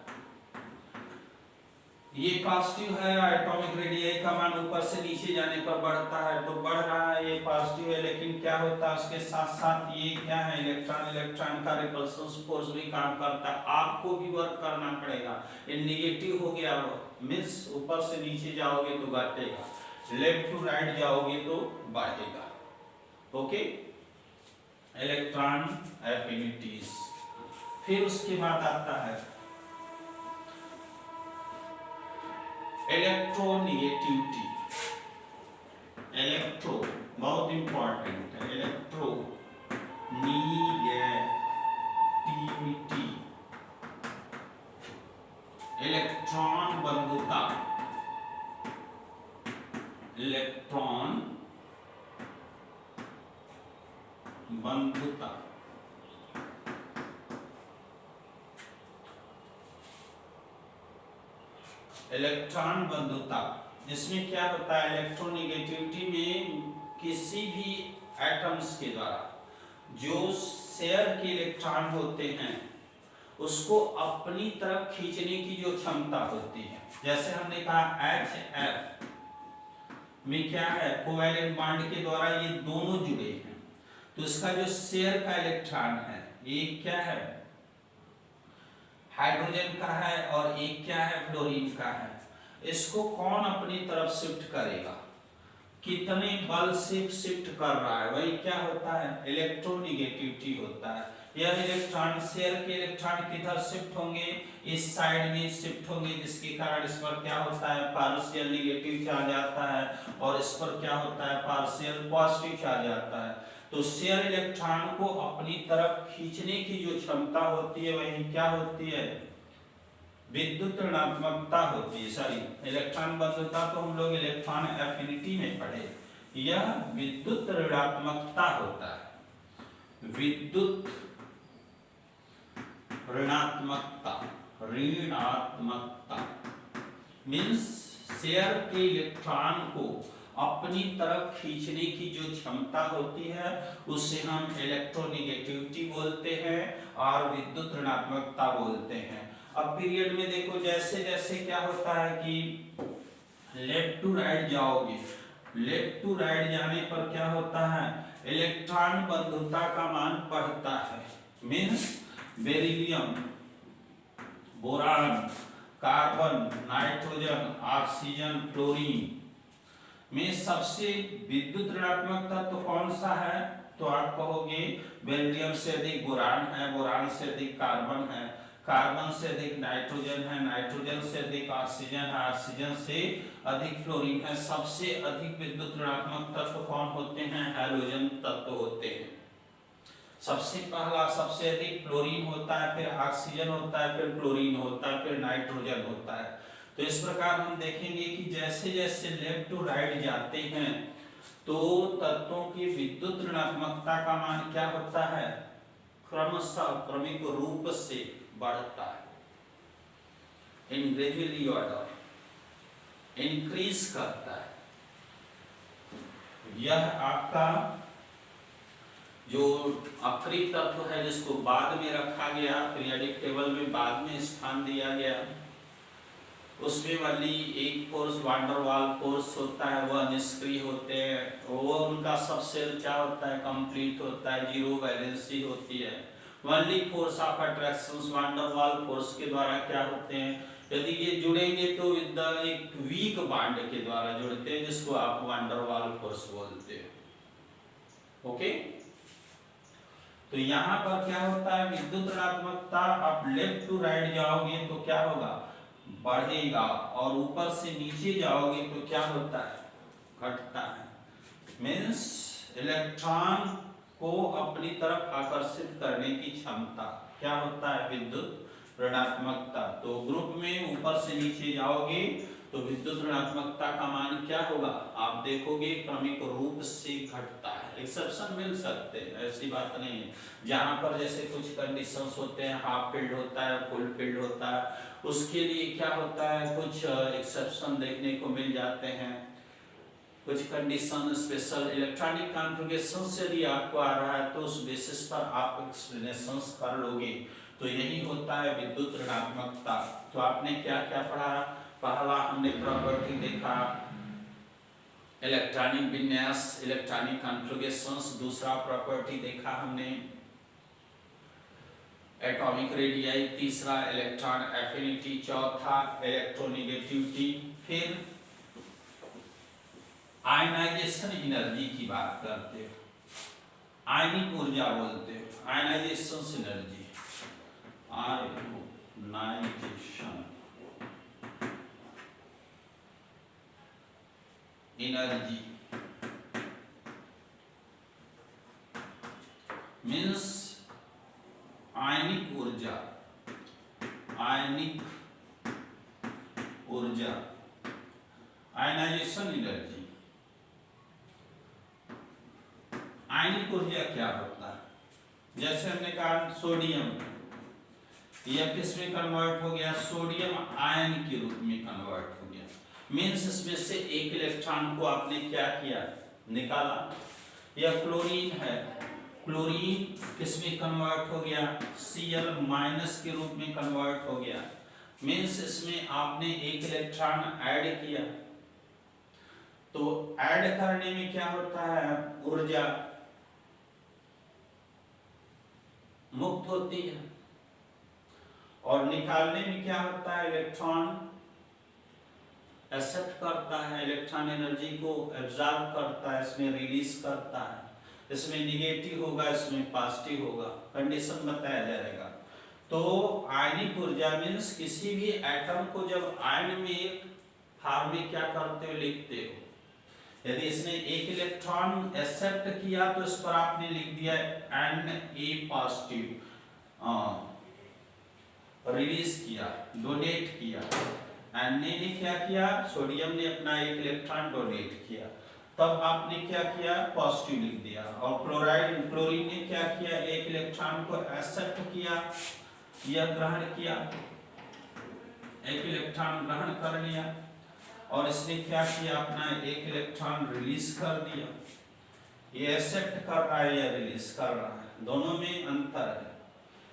ये पॉजिटिव है, एटॉमिक रेडियस का मान ऊपर से नीचे जाने पर बढ़ता है, तो बढ़ रहा है, ये पॉजिटिव है, लेकिन क्या होता है उसके साथ साथ ये क्या है, इलेक्ट्रॉन, इलेक्ट्रॉन का रिपल्शन फोर्स भी काम करता है, आपको भी वर्क करना पड़ेगा। ये नेगेटिव हो गया मीन्स ऊपर से नीचे जाओगे तो घटेगा, लेफ्ट टू राइट जाओगे तो बढ़ेगा। Okay, electron affinities. फिर उसके बाद आता है इलेक्ट्रोनेगेटिविटी। इलेक्ट्रो बहुत इंपॉर्टेंट है, इलेक्ट्रोनेगेटिविटी, इलेक्ट्रॉन बंधुता, इलेक्ट्रॉन बंधुता। इलेक्ट्रॉन बंधुता, इसमें क्या होता है, इलेक्ट्रोनेगेटिविटी में किसी भी एटम्स के द्वारा जो शेयर के इलेक्ट्रॉन होते हैं उसको अपनी तरफ खींचने की जो क्षमता होती है, जैसे हमने कहा HF में क्या है, कोवैलेंट बॉन्ड के द्वारा ये दोनों जुड़े हैं, तो इसका जो शेयर का इलेक्ट्रॉन है ये क्या है, हाइड्रोजन का है, और एक क्या है, फ्लोरीन का है। इसको कौन अपनी तरफ शिफ्ट करेगा, कितने बल से शिफ्ट कर रहा है, वही क्या होता है, इलेक्ट्रोनेगेटिविटी होता है। यह इलेक्ट्रॉन, शेयर के इलेक्ट्रॉन किधर शिफ्ट होंगे, इस साइड में शिफ्ट होंगे, जिसके कारण इस पर क्या होता है, पार्शियल नेगेटिव चार्ज आता है, और इस पर क्या होता है, पार्शियल पॉजिटिव चार्ज आता है। तो शेयर इलेक्ट्रॉन को अपनी तरफ खींचने की जो क्षमता होती है वही क्या होती है, विद्युत ऋणात्मकता होती है। सॉरी, इलेक्ट्रॉन बंधुता तो हम लोग इलेक्ट्रॉन एफिनिटी में पढ़े, यह विद्युत ऋणात्मकता होता है, विद्युत ऋणात्मकता, ऋणात्मकता मीन्स शेयर के इलेक्ट्रॉन को अपनी तरफ खींचने की जो क्षमता होती है उसे हम इलेक्ट्रोनेगेटिविटी बोलते हैं और विद्युत ऋणात्मकता बोलते हैं। अब पीरियड में देखो जैसे जैसे क्या होता है कि लेफ्ट टू राइट जाओगे, लेफ्ट टू राइट जाने पर क्या होता है, इलेक्ट्रॉन बंधुता का मान बढ़ता है, means beryllium, boron, carbon, nitrogen, oxygen, fluorine में सबसे विद्युत ऋणात्मक तत्व कौन सा है, तो आप कहोगे बेरिलियम से अधिक बोरान है, बोरान से अधिक कार्बन है, कार्बन से अधिक नाइट्रोजन है, नाइट्रोजन से अधिक ऑक्सीजन है, ऑक्सीजन से अधिक फ्लोरीन है। सबसे अधिक विद्युत ऋणात्मक तत्व कौन होते हैं, हैलोजन तत्व होते हैं। सबसे पहला सबसे अधिक फ्लोरीन होता है, फिर ऑक्सीजन होता है, फिर क्लोरीन होता है, फिर नाइट्रोजन होता है। तो इस प्रकार हम देखेंगे कि जैसे जैसे लेफ्ट टू राइट जाते हैं तो तत्वों की विद्युत ऋणात्मकता का मान क्या होता है, क्रमशः क्रमिक रूप से बढ़ता है, इन ग्रेजुअली ऑर्डर इंक्रीज करता है। यह आपका जो आखिरी तत्व है जिसको बाद में रखा गया, पीरियोडिक टेबल में बाद में स्थान दिया गया, उसमें वाली एक फोर्स वांडर वाल फोर्स होता है, वह निष्क्रिय होते हैं, वो उनका सबसे क्या होता है, कंप्लीट होता है, जीरो वैलेंसी होती है। Only force of attraction wander वाल फोर्स के द्वारा क्या होते हैं, यदि ये जुड़ेंगे तो एक वीक बॉन्ड के द्वारा जुड़ते हैं जिसको आप वांडर वाल फोर्स बोलते हो। ओके, तो यहाँ पर क्या होता है, विद्युत ऋणात्मकता, आप लेफ्ट टू राइट जाओगे तो क्या होगा, बढ़ेगा, और ऊपर से नीचे जाओगे तो क्या होता है, घटता है। मीन्स इलेक्ट्रॉन को अपनी तरफ आकर्षित करने की क्षमता क्या होता है, विद्युत ऋणात्मकता। तो ग्रुप में ऊपर से नीचे जाओगे तो विद्युत ऋणात्मकता का मान क्या होगा, आप देखोगे क्रमिक रूप से घटता है। एक्सेप्शन मिल सकते हैं, ऐसी बात नहीं है। जहां पर जैसे कुछ कंडीशंस होते हैं, हाफ फील्ड होता है, फुल फील्ड होता है, उसके लिए क्या होता है, कुछ एक्सेप्शन देखने को मिल जाते हैं। कुछ कंडीशन स्पेशल इलेक्ट्रॉनिक कॉन्फ़िगरेशन से यदि आपको आ रहा है तो उस बेसिस पर आप एक्सप्लेनेशंस कर लोगे। तो यही होता है विद्युत ऋणात्मकता। तो आपने क्या क्या पढ़ा, पहला हमने प्रॉपर्टी देखा इलेक्ट्रॉनिक विन्यास, इलेक्ट्रॉनिक कॉन्फ़िगरेशंस। दूसरा प्रॉपर्टी देखा हमने एटॉमिक रेडियाई। तीसरा इलेक्ट्रॉन एफिनिटी। चौथा इलेक्ट्रोनेगेटिविटी। फिर आयनाइजेशन एनर्जी की बात करते हो, आयनिक ऊर्जा बोलते हो, ionization energy, ionization energy means आयनिक ऊर्जा, आयनिक ऊर्जा, आयनाइजेशन एनर्जी। आयनिक ऊर्जा क्या होता है, जैसे हमने कहा सोडियम, यह किस में कन्वर्ट हो गया, सोडियम आयन के रूप में कन्वर्ट हो गया। मीन्स इसमें से एक इलेक्ट्रॉन को आपने क्या किया, निकाला। यह क्लोरीन है, क्लोरीन किस में कन्वर्ट हो गया, Cl माइनस के रूप में कन्वर्ट हो गया। मीन्स इसमें आपने एक इलेक्ट्रॉन ऐड किया। तो ऐड करने में क्या होता है, ऊर्जा मुक्त होती है, और निकालने में क्या होता है, इलेक्ट्रॉन एक्सेप्ट करता है, इलेक्ट्रॉन एनर्जी को एब्जॉर्ब करता है, इसमें रिलीज करता है। इसमें निगेटिव होगा, इसमें पॉजिटिव होगा, कंडीशन बताया जाएगा। तो आयनिक ऊर्जा मीन्स किसी भी एटम को जब आयन में फॉर्म में क्या करते हो, लिखते हो। यदि इसने एक इलेक्ट्रॉन एक्सेप्ट किया तो इस पर आपने लिख दिया Na पॉजिटिव, रिलीज किया, डोनेट किया। Na ने क्या किया, सोडियम ने अपना एक इलेक्ट्रॉन डोनेट किया, तब आपने क्या किया, पॉजिटिव लिख दिया। और क्लोरीन ने क्या किया, एक इलेक्ट्रॉन को एक्सेप्ट किया, यह ग्रहण किया, एक इलेक्ट्रॉन ग्रहण कर लिया, और इसने क्या किया, अपना एक इलेक्ट्रॉन रिलीज कर दिया। ये एक्सेप्ट कर रहा है या रिलीज कर रहा है, दोनों में अंतर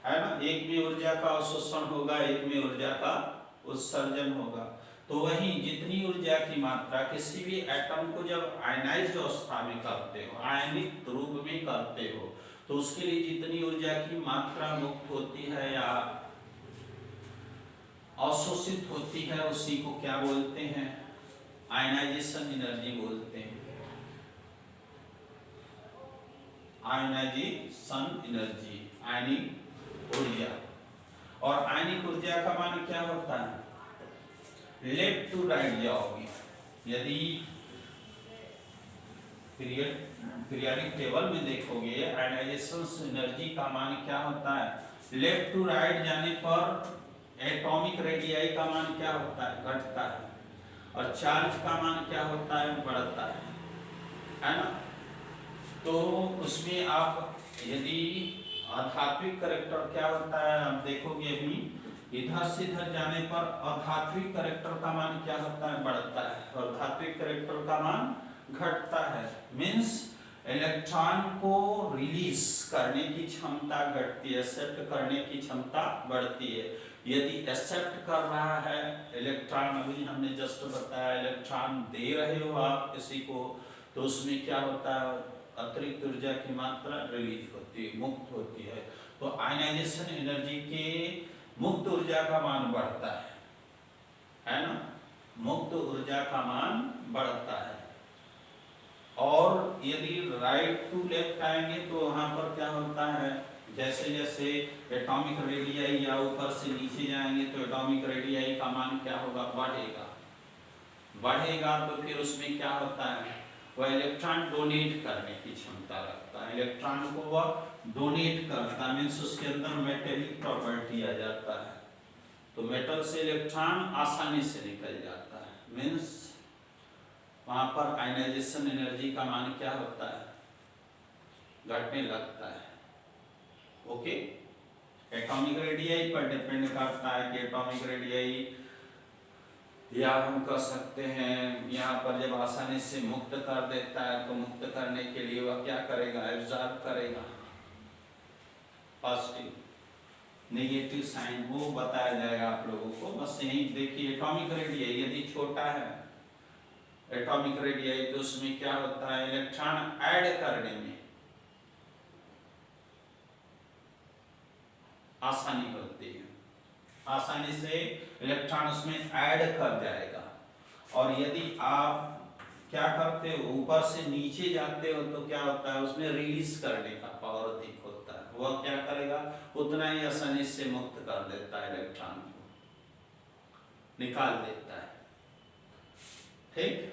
है ना। एक में ऊर्जा का अवशोषण होगा, एक में ऊर्जा का उत्सर्जन होगा। तो वही जितनी ऊर्जा की मात्रा किसी भी एटम को जब आयनाइज्ड अवस्था में करते हो, आयनिक रूप में करते हो, तो उसके लिए जितनी ऊर्जा की मात्रा मुक्त होती है या अवशोषित होती है, उसी को क्या बोलते हैं, आयनाइजेशन एनर्जी बोलते हैं, आयनाइजेशन एनर्जी, आयनिक ऊर्जा। और आयनिक ऊर्जा का मान क्या होता है, लेफ्ट टू राइट जाओगे, यदि पीरियोडिक टेबल में देखोगे आयनाइजेशन एनर्जी का मान क्या होता है, लेफ्ट टू राइट जाने पर एटॉमिक रेडियाई का मान क्या होता है, घटता है, और चार्ज का मान क्या होता है, बढ़ता है ना। तो उसमें आप यदि आधात्विक करैक्टर क्या होता है, आप देखोगे अभी इधर से इधर जाने पर अधात्विक करैक्टर का मान क्या होता है, बढ़ता है, और धात्विक करैक्टर का मान घटता है। मीन्स इलेक्ट्रॉन को रिलीज करने की क्षमता घटती है, एक्सेप्ट करने की क्षमता बढ़ती है। यदि एक्सेप्ट कर रहा है इलेक्ट्रॉन, अभी हमने जस्ट बताया इलेक्ट्रॉन दे रहे हो आप किसी को, तो उसमें क्या होता है, अतिरिक्त ऊर्जा की मात्रा रिलीज होती है, मुक्त होती है। तो आयनाइजेशन एनर्जी के मुक्त ऊर्जा का मान बढ़ता है ना, मुक्त ऊर्जा का मान बढ़ता है। और यदि राइट टू लेफ्ट आएंगे तो वहां पर क्या होता है, जैसे जैसे एटॉमिक रेडियाई या ऊपर से नीचे जाएंगे तो एटॉमिक रेडियाई का मान क्या होगा, बढ़ेगा, बढ़ेगा। तो फिर उसमें क्या होता है, वह इलेक्ट्रॉन डोनेट करने की क्षमता रखता है, इलेक्ट्रॉन को वह डोनेट करता है, मीन्स उसके अंदर मेटेलिक प्रॉपर्टी आ जाता है, तो मेटल से इलेक्ट्रॉन आसानी से निकल जाता है, मीन्स वहां पर आयनाइजेशन एनर्जी का मान क्या होता है, घटने लगता है। ओके, एटॉमिक रेडियाई पर डिपेंड करता है कि एटॉमिक रेडियाई, या हम कह सकते हैं यहाँ पर जब आसानी से मुक्त कर देता है तो मुक्त करने के लिए वह क्या करेगा, एब्जॉर्ब करेगा। पॉजिटिव नेगेटिव साइन वो बताया जाएगा आप लोगों को। बस यही देखिए, एटॉमिक रेडियाई यदि छोटा है एटॉमिक रेडियाई तो उसमें क्या होता है, इलेक्ट्रॉन ऐड करने में आसानी होती है, आसानी से इलेक्ट्रॉन उसमें ऐड कर जाएगा। और यदि आप क्या करते हो, ऊपर से नीचे जाते हो तो क्या होता है, उसमें रिलीज करने का पावर अधिक होता है। वह क्या करेगा, उतना ही आसानी से मुक्त कर देता है, इलेक्ट्रॉन को निकाल देता है। ठीक,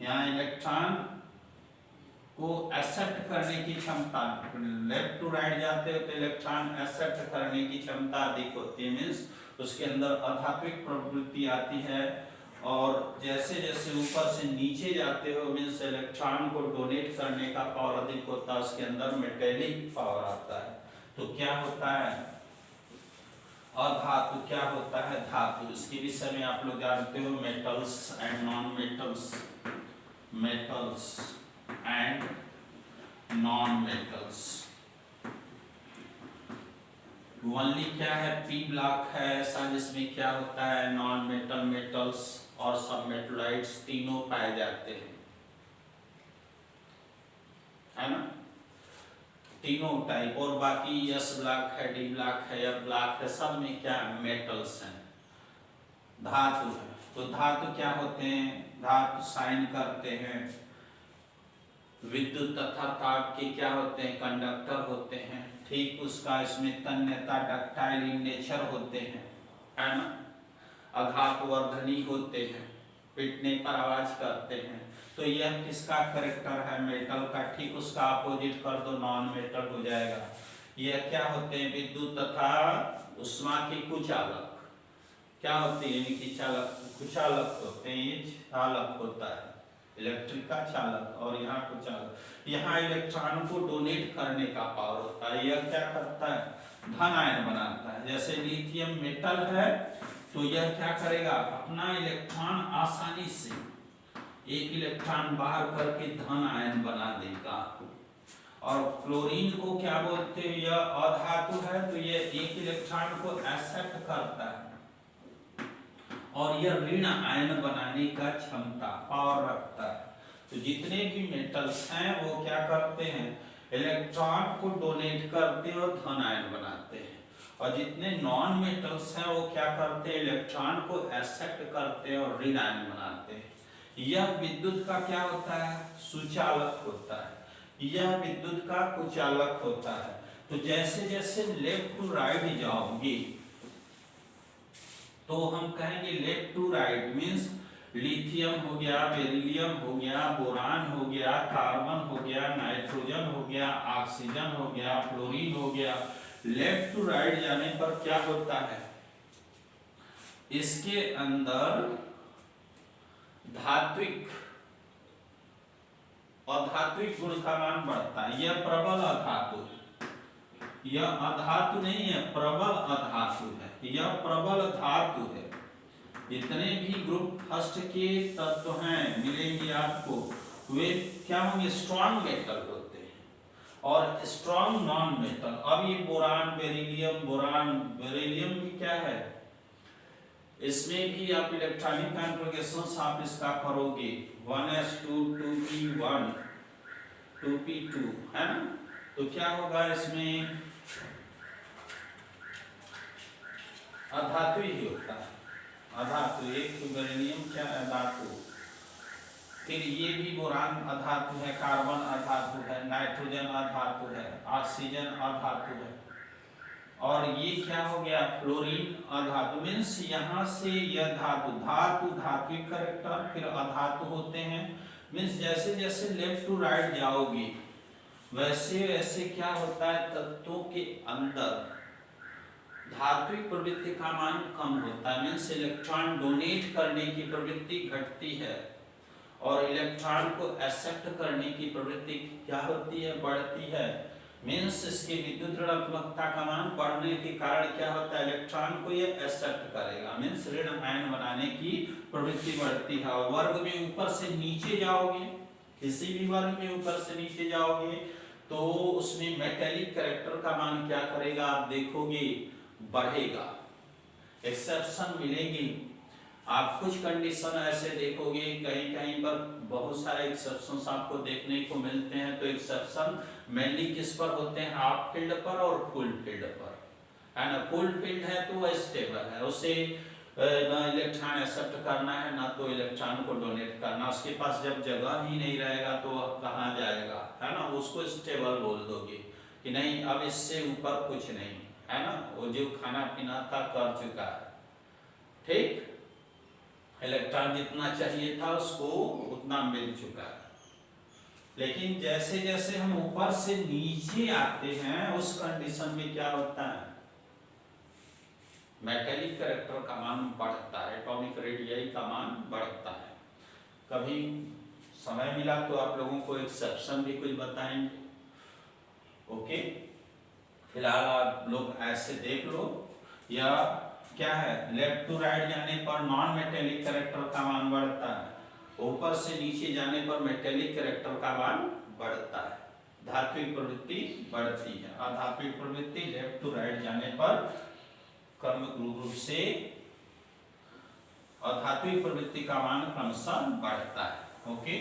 यहाँ इलेक्ट्रॉन को एक्सेप्ट करने की क्षमता, लेफ्ट टू राइट जाते हो तो इलेक्ट्रॉन एक्सेप्ट करने की क्षमता अधिक होती है, मीन्स उसके अंदर अधात्विक प्रवृत्ति आती है। और जैसे जैसे ऊपर से नीचे जाते हो मीन्स इलेक्ट्रॉन को डोनेट करने का पावर अधिक होता है, उसके अंदर मेटेलिक पावर आता है। तो क्या होता है, अधातु क्या होता है, धातु। इसके विषय में आप लोग जानते हो, metals and non metals, metals and non metals. Only क्या है, पी ब्लॉक है ऐसा जिसमें क्या होता है, नॉन मेटल, मेटल्स और सब मेटलाइट्स तीनों पाए जाते हैं, है ना, तीनों टाइप। और बाकी एस ब्लॉक है, डी ब्लॉक है, एफ ब्लॉक है, सब में क्या मेटल्स हैं, धातु है। तो धातु क्या होते हैं, धातु साइन करते हैं, विद्युत तथा ताप के क्या होते हैं, कंडक्टर होते हैं। ठीक उसका इसमें तन्यता, डक्टाइल इन नेचर होते हैं, है ना, आघातवर्धनी होते हैं, पिटने पर आवाज करते हैं। तो यह किसका करेक्टर है, मेटल का। ठीक उसका अपोजिट कर दो, नॉन मेटल हो जाएगा। यह क्या होते हैं, विद्युत तथा उष्मा के कुचालक। क्या होते हैं, यानी कि चालक, कुचालक होते हैं, ये चालक होता है, इलेक्ट्रिक का चालक, और यहाँ कुचालक। यहाँ इलेक्ट्रॉन को डोनेट करने का पावर होता है। यह क्या करता है, धन आयन बनाता है। जैसे लिथियम मेटल है तो यह क्या करेगा, अपना इलेक्ट्रॉन आसानी से एक इलेक्ट्रॉन बाहर करके धन आयन बना देगा। और क्लोरीन को क्या बोलते हैं, यह अधातु है तो यह एक इलेक्ट्रॉन को एक्सेप्ट करता है और यह ऋण आयन बनाने का क्षमता, पावर रखता है। तो जितने भी मेटल्स हैं वो क्या करते हैं, इलेक्ट्रॉन को डोनेट करते हैं और धन आयन बनाते हैं। और जितने नॉन मेटल्स हैं वो क्या करते हैं, इलेक्ट्रॉन को एक्सेप्ट करते हैं और ऋण आयन बनाते हैं। यह विद्युत का क्या होता है, सुचालक होता है। यह विद्युत का कुचालक होता है। तो जैसे जैसे लेफ्ट टू राइट जाओगे तो हम कहेंगे left to right means lithium हो गया, बेरिलियम हो गया, बोरान हो गया, कार्बन हो गया, नाइट्रोजन हो गया, ऑक्सीजन हो गया, फ्लोरीन हो गया। लेफ्ट टू राइट जाने पर क्या होता है, इसके अंदर धात्विक और धात्विक गुण का मान बढ़ता है। यह प्रबल अधातु है, यह अधातु नहीं है, प्रबल अधातु है। यह प्रबल धातु है। जितने भी ग्रुप फर्स्ट के तत्व हैं मिलेंगे आपको, वे क्या होंगे, स्ट्रॉन्ग मेटल होते हैं और स्ट्रॉन्ग नॉन मेटल। अब ये बोरान, बेरिलियम, बोरान, बेरिलियम भी क्या है, इसमें भी आप इलेक्ट्रॉनिक कॉन्फ़िगरेशंस आप इसका करोगे, 1s2 2p1 2p2, है ना। तो क्या होगा, इसमें अधातु ही होता है, अधातु। एक तो बेरिलियम क्या है, धातु। फिर ये भी बोरान अधातु है, कार्बन अधातु है, नाइट्रोजन अधातु है, ऑक्सीजन अधातु है। और ये क्या हो गया, फ्लोरीन अधातु। मीन्स यहाँ से यह धातु, धातु धात्विक कैरेक्टर, फिर अधातु होते हैं। मीन्स जैसे जैसे लेफ्ट टू राइट जाओगे वैसे वैसे क्या होता है, तत्वों के अंदर धात्विक प्रवृत्ति का मान कम होता है, मीन्स इलेक्ट्रॉन डोनेट करने की प्रवृत्ति घटती है और इलेक्ट्रॉन को एक्सेप्ट करने की प्रवृत्ति क्या होती है, बढ़ती है। मीन्स इसकी विद्युत ऋणात्मकता का मान बढ़ने के कारण क्या होता है, इलेक्ट्रॉन को ये एक्सेप्ट करेगा, मीन्स ऋण आयन बनाने की प्रवृत्ति बढ़ती है। और वर्ग में ऊपर से नीचे जाओगे, किसी भी वर्ग में ऊपर से नीचे जाओगे तो उसमें मेटेलिक कैरेक्टर का मान क्या करेगा, आप देखोगे बढ़ेगा, एक्सेप्शन मिलेगी। आप कुछ कंडीशन ऐसे देखोगे, कहीं कहीं पर बहुत सारे एक्सेप्शंस आपको देखने को मिलते हैं। तो एक्सेप्शन मेनली किस पर होते हैं, हाफ फील्ड पर और फुल फील्ड पर, है ना। फुल फील्ड है तो वह स्टेबल है, उसे ना इलेक्ट्रॉन एक्सेप्ट करना है ना तो इलेक्ट्रॉन को डोनेट करना। उसके पास जब जगह ही नहीं रहेगा तो वह कहाँ जाएगा, है ना। उसको स्टेबल बोल दोगे कि नहीं अब इससे ऊपर कुछ नहीं, है ना, वो जो खाना पीना था कर चुका है, ठीक, इलेक्ट्रॉन जितना चाहिए था उसको उतना मिल चुका है। लेकिन जैसे जैसे हम ऊपर से नीचे आते हैं उस कंडीशन में क्या होता है, मेटेलिक कैरेक्टर का मान बढ़ता है, एटॉमिक रेडियाई का मान बढ़ता है। कभी समय मिला तो आप लोगों को एक्सेप्शन भी कुछ बताएंगे, ओके। फिलहाल आप लोग ऐसे देख लो, या क्या है, लेफ्ट टू राइट जाने पर नॉन मेटेलिक कैरेक्टर का मान बढ़ता है, ऊपर से नीचे जाने पर मेटेलिक कैरेक्टर का मान बढ़ता है, धात्विक प्रवृत्ति बढ़ती है। अधात्विक प्रवृत्ति लेफ्ट टू राइट जाने पर कर्म रूप से अधात्विक प्रवृत्ति का मान क्रमशः बढ़ता है, okay.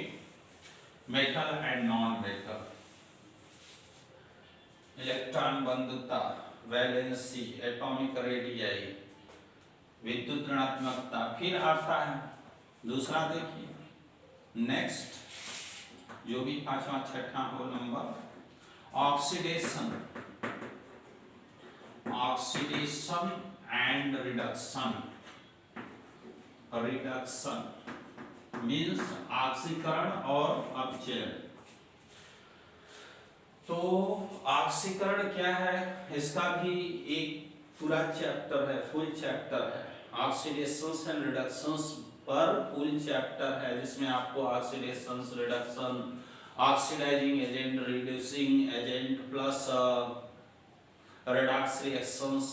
Metal and non metal, electron बंधुता, वैलेंसी, एटॉमिक रेडियाई, विद्युत ऋणात्मकता। फिर आता है दूसरा, देखिए नेक्स्ट जो भी पांचवा छठा हो number, oxidation, oxidation and reduction. Reduction means ऑक्सीकरण और अपचयन। तो ऑक्सीकरण क्या है, इसका भी एक पूरा चैप्टर है, फुल चैप्टर है। ऑक्सीडेशंस एंड रिडक्शंस पर फुल चैप्टर है, जिसमें आपको oxidations, reductions, oxidising agent, reducing agent plus redox reactions,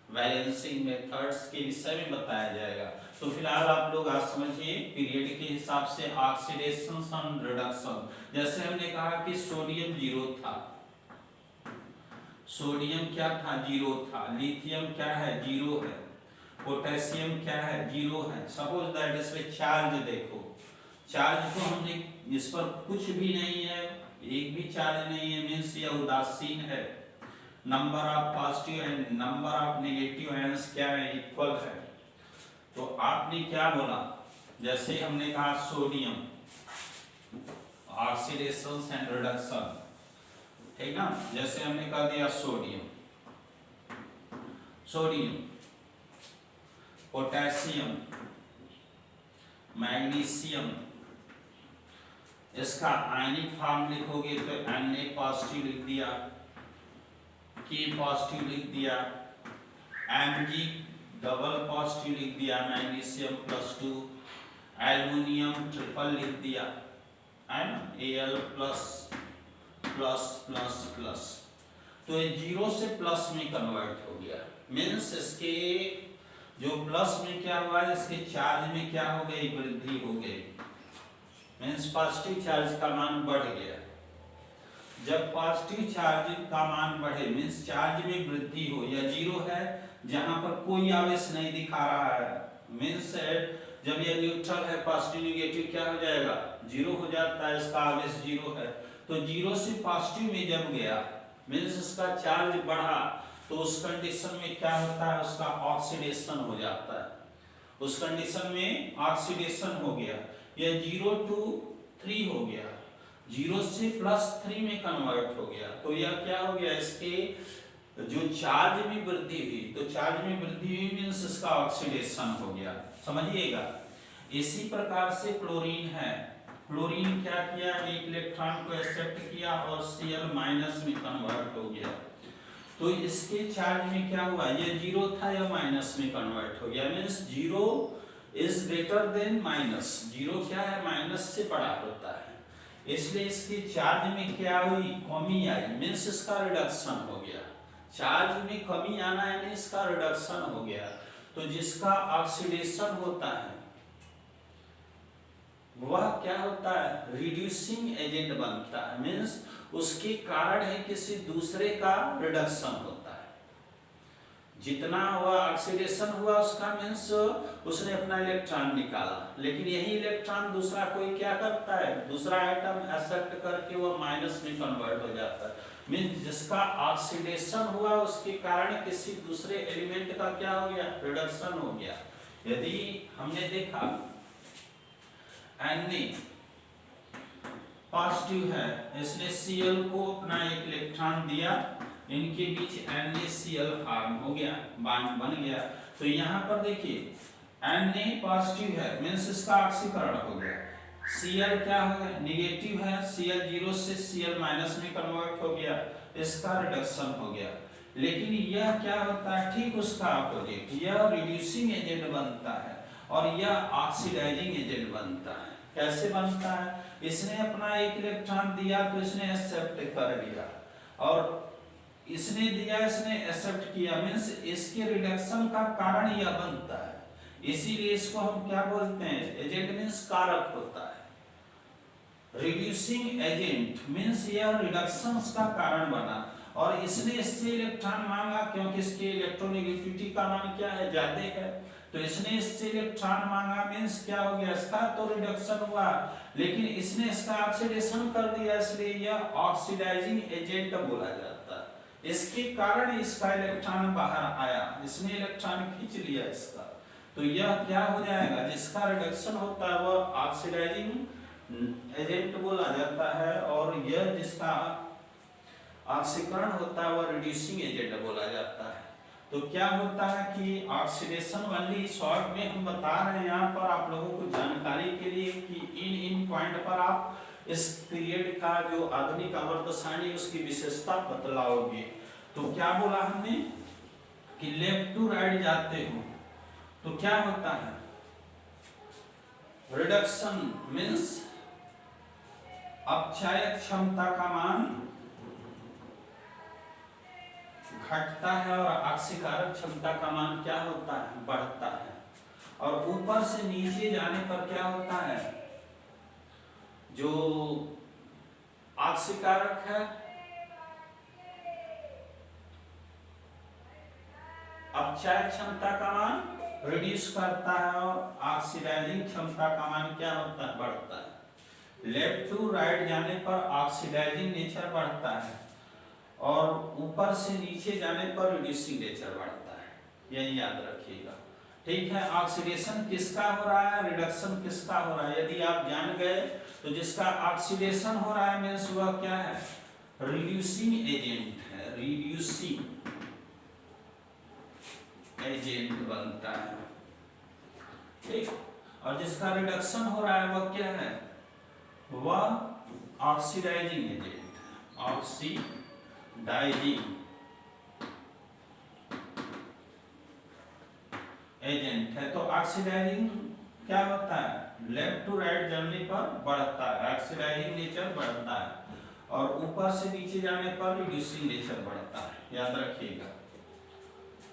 balancing methods के विषय में बताया जाएगा। तो फिलहाल आप लोग आज समझिए पीरियड के हिसाब से ऑक्सीडेशन एंड रिडक्शन। जैसे हमने कहा कि सोडियम जीरो था, सोडियम क्या था, जीरो था। लिथियम क्या है, जीरो है। पोटेशियम क्या है, जीरो है। सपोज दैट इसमें चार्ज देखो, चार्ज तो हमने इस पर कुछ भी नहीं है, एक भी चार्ज नहीं है, मीन्स यह उदासीन है। Number of positive and number of negative ions क्या है, इक्वल है। तो आपने क्या बोला, जैसे हमने कहा सोडियम, ऑक्सीडेशन एंड रिडक्शन, ठीक ना। जैसे हमने कह दिया सोडियम, सोडियम, पोटेशियम, मैग्नीशियम, इसका आयनिक फॉर्म लिखोगे तो Na पॉजिटिव लिख दिया, K पॉजिटिव लिख दिया, Mg डबल पॉजिटिव लिख दिया, मैग्नीशियम +2, एल्युमिनियम ट्रिपल लिख दिया, है ना, Al plus plus plus plus. तो ये जीरो से प्लस में कन्वर्ट हो गया, मीन्स इसके जो प्लस में क्या हुआ, इसके चार्ज में क्या हो गई, वृद्धि हो गई, मीन्स पॉजिटिव चार्ज का मान बढ़ गया। जब पॉजिटिव चार्ज का मान बढ़े, मीन्स चार्ज में वृद्धि हो, या जीरो है जहां पर कोई आवेश नहीं दिखा रहा है, मीन्स जब ये न्यूट्रल है, पॉजिटिव नेगेटिव क्या हो जाएगा, जीरो हो जाता है, इसका आवेश जीरो है। तो जीरो से पॉजिटिव में जब गया, मीन्स इसका चार्ज बढ़ा, तो उस कंडीशन में क्या होता है, उसका ऑक्सीडेशन हो जाता है। उस कंडीशन में ऑक्सीडेशन हो गया, यह 0 to 3 हो गया, 0 से +3 में कन्वर्ट हो गया। तो यह क्या हो गया, इसके जो चार्ज में वृद्धि हुई, तो चार्ज में वृद्धि हुई मीन्स इसका ऑक्सीडेशन हो गया, समझिएगा। इसी प्रकार से क्लोरीन है, क्लोरीन क्या किया, एक इलेक्ट्रॉन को एक्सेप्ट किया और Cl- में कन्वर्ट हो गया। तो इसके चार्ज में क्या हुआ, ये जीरो था या माइनस में कन्वर्ट हो गया, means zero is greater then minus, zero क्या है माइनस से बड़ा होता है, इसलिए इसके चार्ज में क्या हुई, कमी आई, मीन्स इसका रिडक्शन हो गया, चार्ज में कमी आना यानी इसका रिडक्शन हो गया। तो जिसका ऑक्सीडेशन होता है वह क्या होता है, रिड्यूसिंग एजेंट बनता है, मीन्स उसके कारण है किसी दूसरे का रिडक्शन होता है, जितना वह ऑक्सीडेशन हुआ उसका मीन्स उसने अपना इलेक्ट्रॉन निकाला, लेकिन यही इलेक्ट्रॉन दूसरा कोई क्या करता है, दूसरा आइटम एक्सेप्ट करके वह माइनस में कन्वर्ट हो जाता है, मीन्स जिसका ऑक्सीडेशन हुआ उसके कारण किसी दूसरे एलिमेंट का क्या हो गया, रिडक्शन हो गया। यदि हमने देखा Na पॉजिटिव है, इसने Cl को अपना एक इलेक्ट्रॉन दिया, इनके बीच NaCl फॉर्म हो गया, बॉन्ड बन गया। तो यहाँ पर देखिए Na पॉजिटिव है, मीन्स इसका ऑक्सीकरण हो गया, Cl क्या हो गया, निगेटिव है, Cl जीरो से Cl माइनस में कन्वर्ट हो गया, इसका रिडक्शन हो गया। लेकिन यह क्या होता है, ठीक उसका अपोजिट, यह रिड्यूसिंग एजेंट बनता है और यह ऑक्सीडाइजिंग एजेंट बनता है। कैसे बनता है, इसने अपना एक इलेक्ट्रॉन दिया तो इसने एक्सेप्ट कर लिया, और इसने दिया इसने एक्सेप्ट किया, मीन्स इसके रिडक्शन का कारण यह बनता है, इसीलिए इसको हम क्या बोलते हैं, एजेंट मीन्स कारक होता है, रिड्यूसिंग एजेंट मीन्स यह रिडक्शन का कारण बना, और इसने इससे इलेक्ट्रॉन मांगा क्योंकि इसकी इलेक्ट्रोनेगेटिविटी का मान क्या है, ज्यादा है, तो इसने इससे इलेक्ट्रॉन मांगा, मीन्स क्या हो गया, इसका तो रिडक्शन हुआ, लेकिन इसने इसका ऑक्सीडेशन कर दिया, इसलिए यह ऑक्सीडाइजिंग एजेंट बोला जाता है। इसके कारण इसका इलेक्ट्रॉन बाहर आया, इसने इलेक्ट्रॉन खींच लिया इसका, तो यह क्या हो जाएगा, जिसका रिडक्शन होता है वह ऑक्सीडाइजिंग एजेंट बोला जाता है, और यह जिसका ऑक्सीकरण होता है वह रिड्यूसिंग एजेंट बोला जाता है। तो क्या होता है कि ऑक्सीडेशन वाली शॉर्ट में हम बता रहे हैं यहाँ पर आप लोगों को जानकारी के लिए कि इन पॉइंट पर आप इस पीरियड का जो आधुनिक अमर्त्य सारणी उसकी विशेषता बतलाओगे। तो क्या बोला हमने कि लेफ्ट टू राइट जाते हो तो क्या होता है, रिडक्शन मीन्स अपचायक क्षमता का मान घटता है और ऑक्सीकारक क्षमता का मान क्या होता है, बढ़ता है, और ऊपर से नीचे जाने पर क्या होता है, जो ऑक्सीकारक है अपचायक क्षमता का मान रिड्यूस करता है और ऑक्सीडाइजिंग क्षमता का मान क्या होता है, बढ़ता है। लेफ्ट टू राइट जाने पर ऑक्सीडाइजिंग नेचर बढ़ता है और ऊपर से नीचे जाने पर रिड्यूसिंग नेचर बढ़ता है, यही याद रखिएगा। ठीक है, ऑक्सीडेशन किसका हो रहा है, रिडक्शन किसका हो रहा है, यदि आप जान गए तो जिसका ऑक्सीडेशन हो रहा है मीन्स वह क्या है, रिड्यूसिंग एजेंट है, रिड्यूसिंग एजेंट बनता है, ठीक, और जिसका रिडक्शन हो रहा है वह क्या है, वह ऑक्सीडाइजिंग एजेंट है, ऑक्सीडाइजिंग एजेंट है। तो ऑक्सीडाइजिंग क्या होता है, लेफ्ट टू राइट जाने पर बढ़ता है, ऑक्सीडाइजिंग नेचर बढ़ता है, और ऊपर से नीचे जाने पर रिड्यूसिंग नेचर बढ़ता है, याद रखिएगा।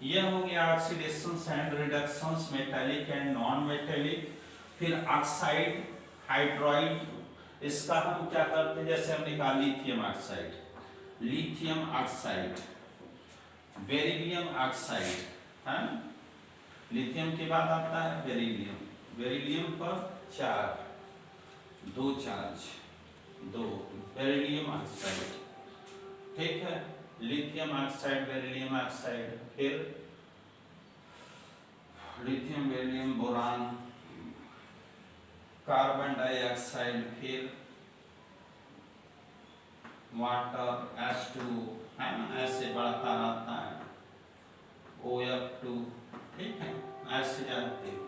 यह हो गया oxidations and reductions, metallic and non metallic. फिर ऑक्साइड, हाइड्रोइड, इसका हम क्या करते हैं, जैसे हमने कहा lithium oxide, lithium oxide, beryllium oxide, है, लिथियम के बाद आता है बेरिलियम, बेरिलियम पर दो चार्ज, बेरिलियम ऑक्साइड, ठीक है, लिथियम ऑक्साइड, बेरिलियम ऑक्साइड, फिर lithium, beryllium, boron, carbon dioxide, फिर वाटर H2, है ना, ऐसे बढ़ता रहता है, OF2, ठीक है, ऐसे जाते हैं,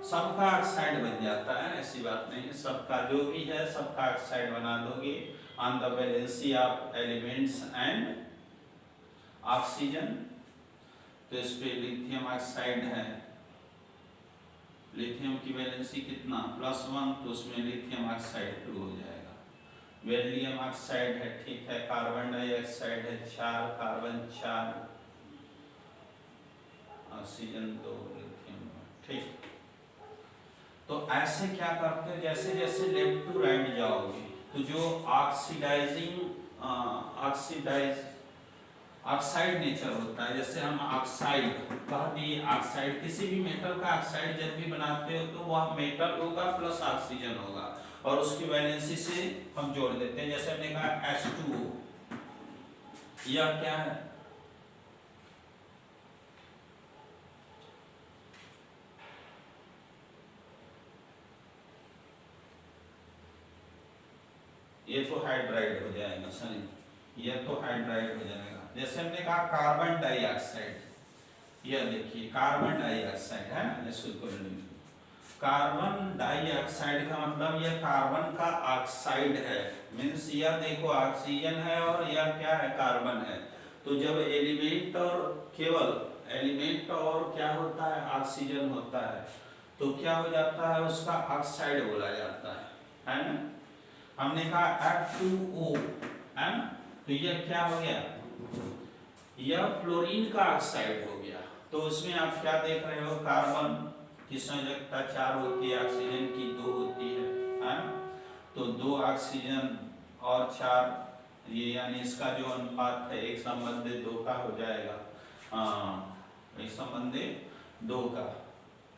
सबका ऑक्साइड बन जाता है, ऐसी बात नहीं है, सबका जो भी है सबका ऑक्साइड बना दोगे on the valency of elements and oxygen, तो इस पे लिथियम ऑक्साइड है, लिथियम की वैलेंसी कितना +1, तो उसमें लिथियम ऑक्साइड 2 हो जाएगा। बेरिलियम ऑक्साइड है, ठीक है, कार्बन डाइऑक्साइड है 4, कार्बन 4, ऑक्सीजन 2, लिथियम, ठीक। तो ऐसे क्या करते हैं, जैसे जैसे लेफ्ट टू राइट जाओगे तो जो ऑक्साइड नेचर होता है, जैसे हम ऑक्साइड कह दिए, ऑक्साइड किसी भी मेटल का ऑक्साइड जब भी बनाते हो तो वह मेटल होगा प्लस ऑक्सीजन होगा और उसकी वैलेंसी से हम जोड़ देते हैं। जैसे हमने कहा H2O, यह क्या है, ये तो हाइड्राइड हो जाएगा, सॉरी ये तो हाइड्राइड हो जाएगा। जैसे हमने कहा कार्बन डाइऑक्साइड, यह देखिए कार्बन डाइऑक्साइड है ना, इसको कार्बन डाइऑक्साइड का मतलब यह कार्बन का ऑक्साइड है, मीन्स यह देखो ऑक्सीजन है और यह क्या है, कार्बन है। तो जब एलिमेंट और केवल एलिमेंट और क्या होता है, ऑक्सीजन होता है, तो क्या हो जाता है, उसका ऑक्साइड बोला जाता है ना। हमने कहा F2O है ना, तो यह क्या हो गया, यह फ्लोरीन का ऑक्साइड हो गया। तो उसमें आप क्या देख रहे हो, कार्बन की संयोजकता 4 होती है, ऑक्सीजन की 2 होती है ना। तो 2 ऑक्सीजन और 4, ये यानी इसका जो अनुपात है 1:2 का हो जाएगा, 1:2 का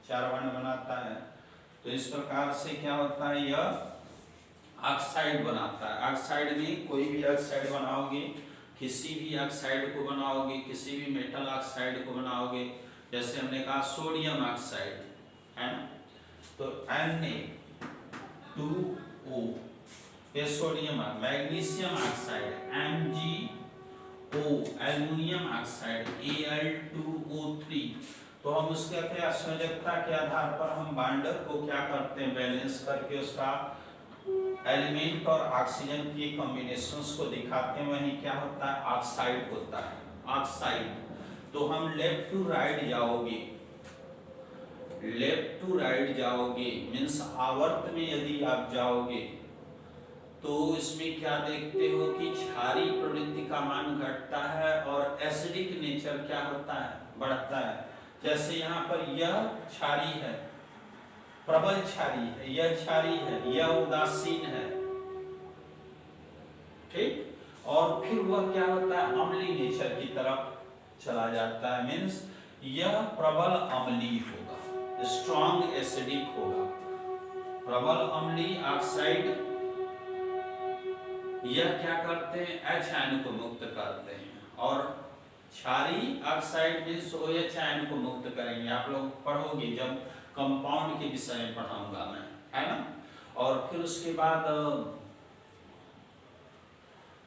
4 बॉन्ड बनाता है। तो इस प्रकार से क्या होता है, यह ऑक्साइड बनाता है। ऑक्साइड में कोई भी ऑक्साइड बनाओगे, किसी भी ऑक्साइड को बनाओगे, किसी भी मेटल ऑक्साइड को बनाओगे, जैसे हमने कहा सोडियम ऑक्साइड है ना, तो Na2O, ये sodium, magnesium oxide MgO, aluminium oxide Al2O3। तो हम उसके संयोजकता के आधार पर हम बाइंडर को क्या करते हैं, बैलेंस करके उसका एलिमेंट और ऑक्सीजन के कॉम्बिनेशंस को दिखाते हैं, वहीं क्या होता है, ऑक्साइड होता है, ऑक्साइड। तो हम लेफ्ट टू राइट जाओगे, लेफ्ट टू राइट जाओगे मीन्स आवर्त में यदि आप जाओगे तो इसमें क्या देखते हो कि क्षारीय प्रवृत्ति का मान घटता है और एसिडिक नेचर क्या होता है, बढ़ता है। जैसे यहाँ पर यह क्षारीय है, प्रबल क्षारीय है, यह क्षारीय है, यह उदासीन है, ठीक। और फिर वह क्या होता है, अम्लीय नेचर की तरफ चला जाता है, मीन्स यह प्रबल अम्लीय होगा, स्ट्रॉन्ग एसिडिक होगा। प्रबल अम्लीय ऑक्साइड यह क्या करते हैं, H आयन को मुक्त करते हैं, और क्षारीय ऑक्साइड में OH आयन को मुक्त करेंगे। आप लोग पढ़ोगे जब कंपाउंड के विषय में पढ़ाऊंगा मैं, है ना। और फिर उसके बाद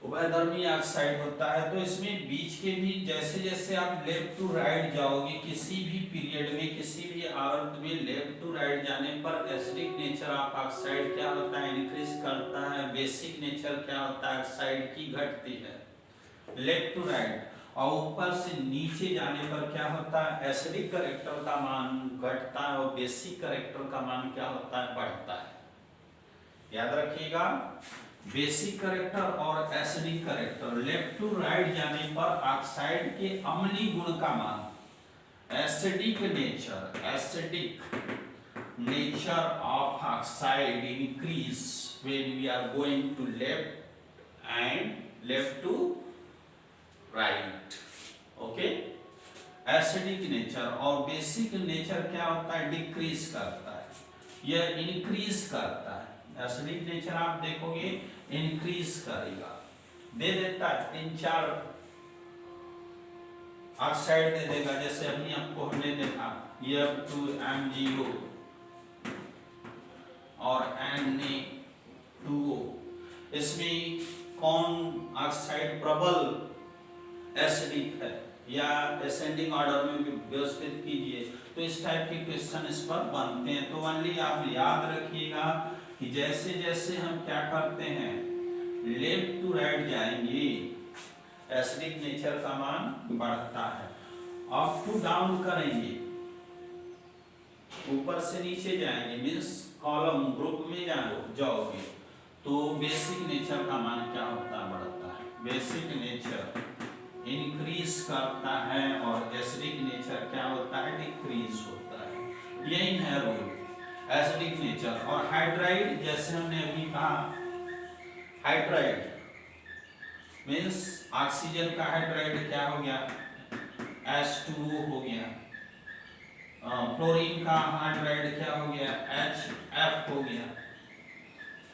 उभयधर्मी ऑक्साइड होता है। तो इसमें बीच के भी जैसे जैसे आप लेफ्ट टू राइट जाओगे, किसी भी पीरियड में, किसी भी आवर्त में लेफ्ट टू राइट जाने पर एसिडिक नेचर ऑफ ऑक्साइड क्या होता है, इंक्रीज करता है, बेसिक नेचर क्या होता है, ऑक्साइड की घटती है, लेफ्ट टू राइट। और ऊपर से नीचे जाने पर क्या होता है, एसिडिक कैरेक्टर का मान घटता है और बेसिक कैरेक्टर का मान क्या होता है, बढ़ता है। याद रखिएगा, बेसिक कैरेक्टर और acidic character, left to right जाने पर ऑक्साइड के अम्लीय गुण का मान, acidic nature of oxide increase when we are going to left and left to right, okay. Acidic nature और बेसिक नेचर क्या होता है, डिक्रीज करता है, यह इंक्रीज करता है। एसिडिक नेचर आप देखोगे इंक्रीज करेगा, दे देता है 3-4 ऑक्साइड दे देगा। जैसे अभी आपको हमने देखा F2MgO और Na2O, इसमें कौन ऑक्साइड प्रबल एसिडिक है, या असेंडिंग ऑर्डर में व्यवस्थित कीजिए। तो इस टाइप के क्वेश्चन इस पर बनते हैं। तो ओनली आप याद रखिएगा कि जैसे जैसे हम क्या करते हैं, लेफ्ट टू राइट जाएंगे एसिडिक नेचर का मान बढ़ता है। अप टू डाउन करेंगे, ऊपर से नीचे जाएंगे, मीन्स कॉलम ग्रुप में जाओगे तो बेसिक नेचर का मान क्या होता है, बढ़ता है। बेसिक नेचर इंक्रीज करता है और एसिडिक नेचर क्या होता है, डिक्रीज होता है। यही है रूल एसिडिक नेचर। और हाइड्राइड, जैसे हमने अभी कहा, हाइड्राइड मीन्स ऑक्सीजन का हाइड्राइड क्या हो गया, H2O हो गया। क्लोरीन का हाइड्राइड क्या हो गया, HF हो गया,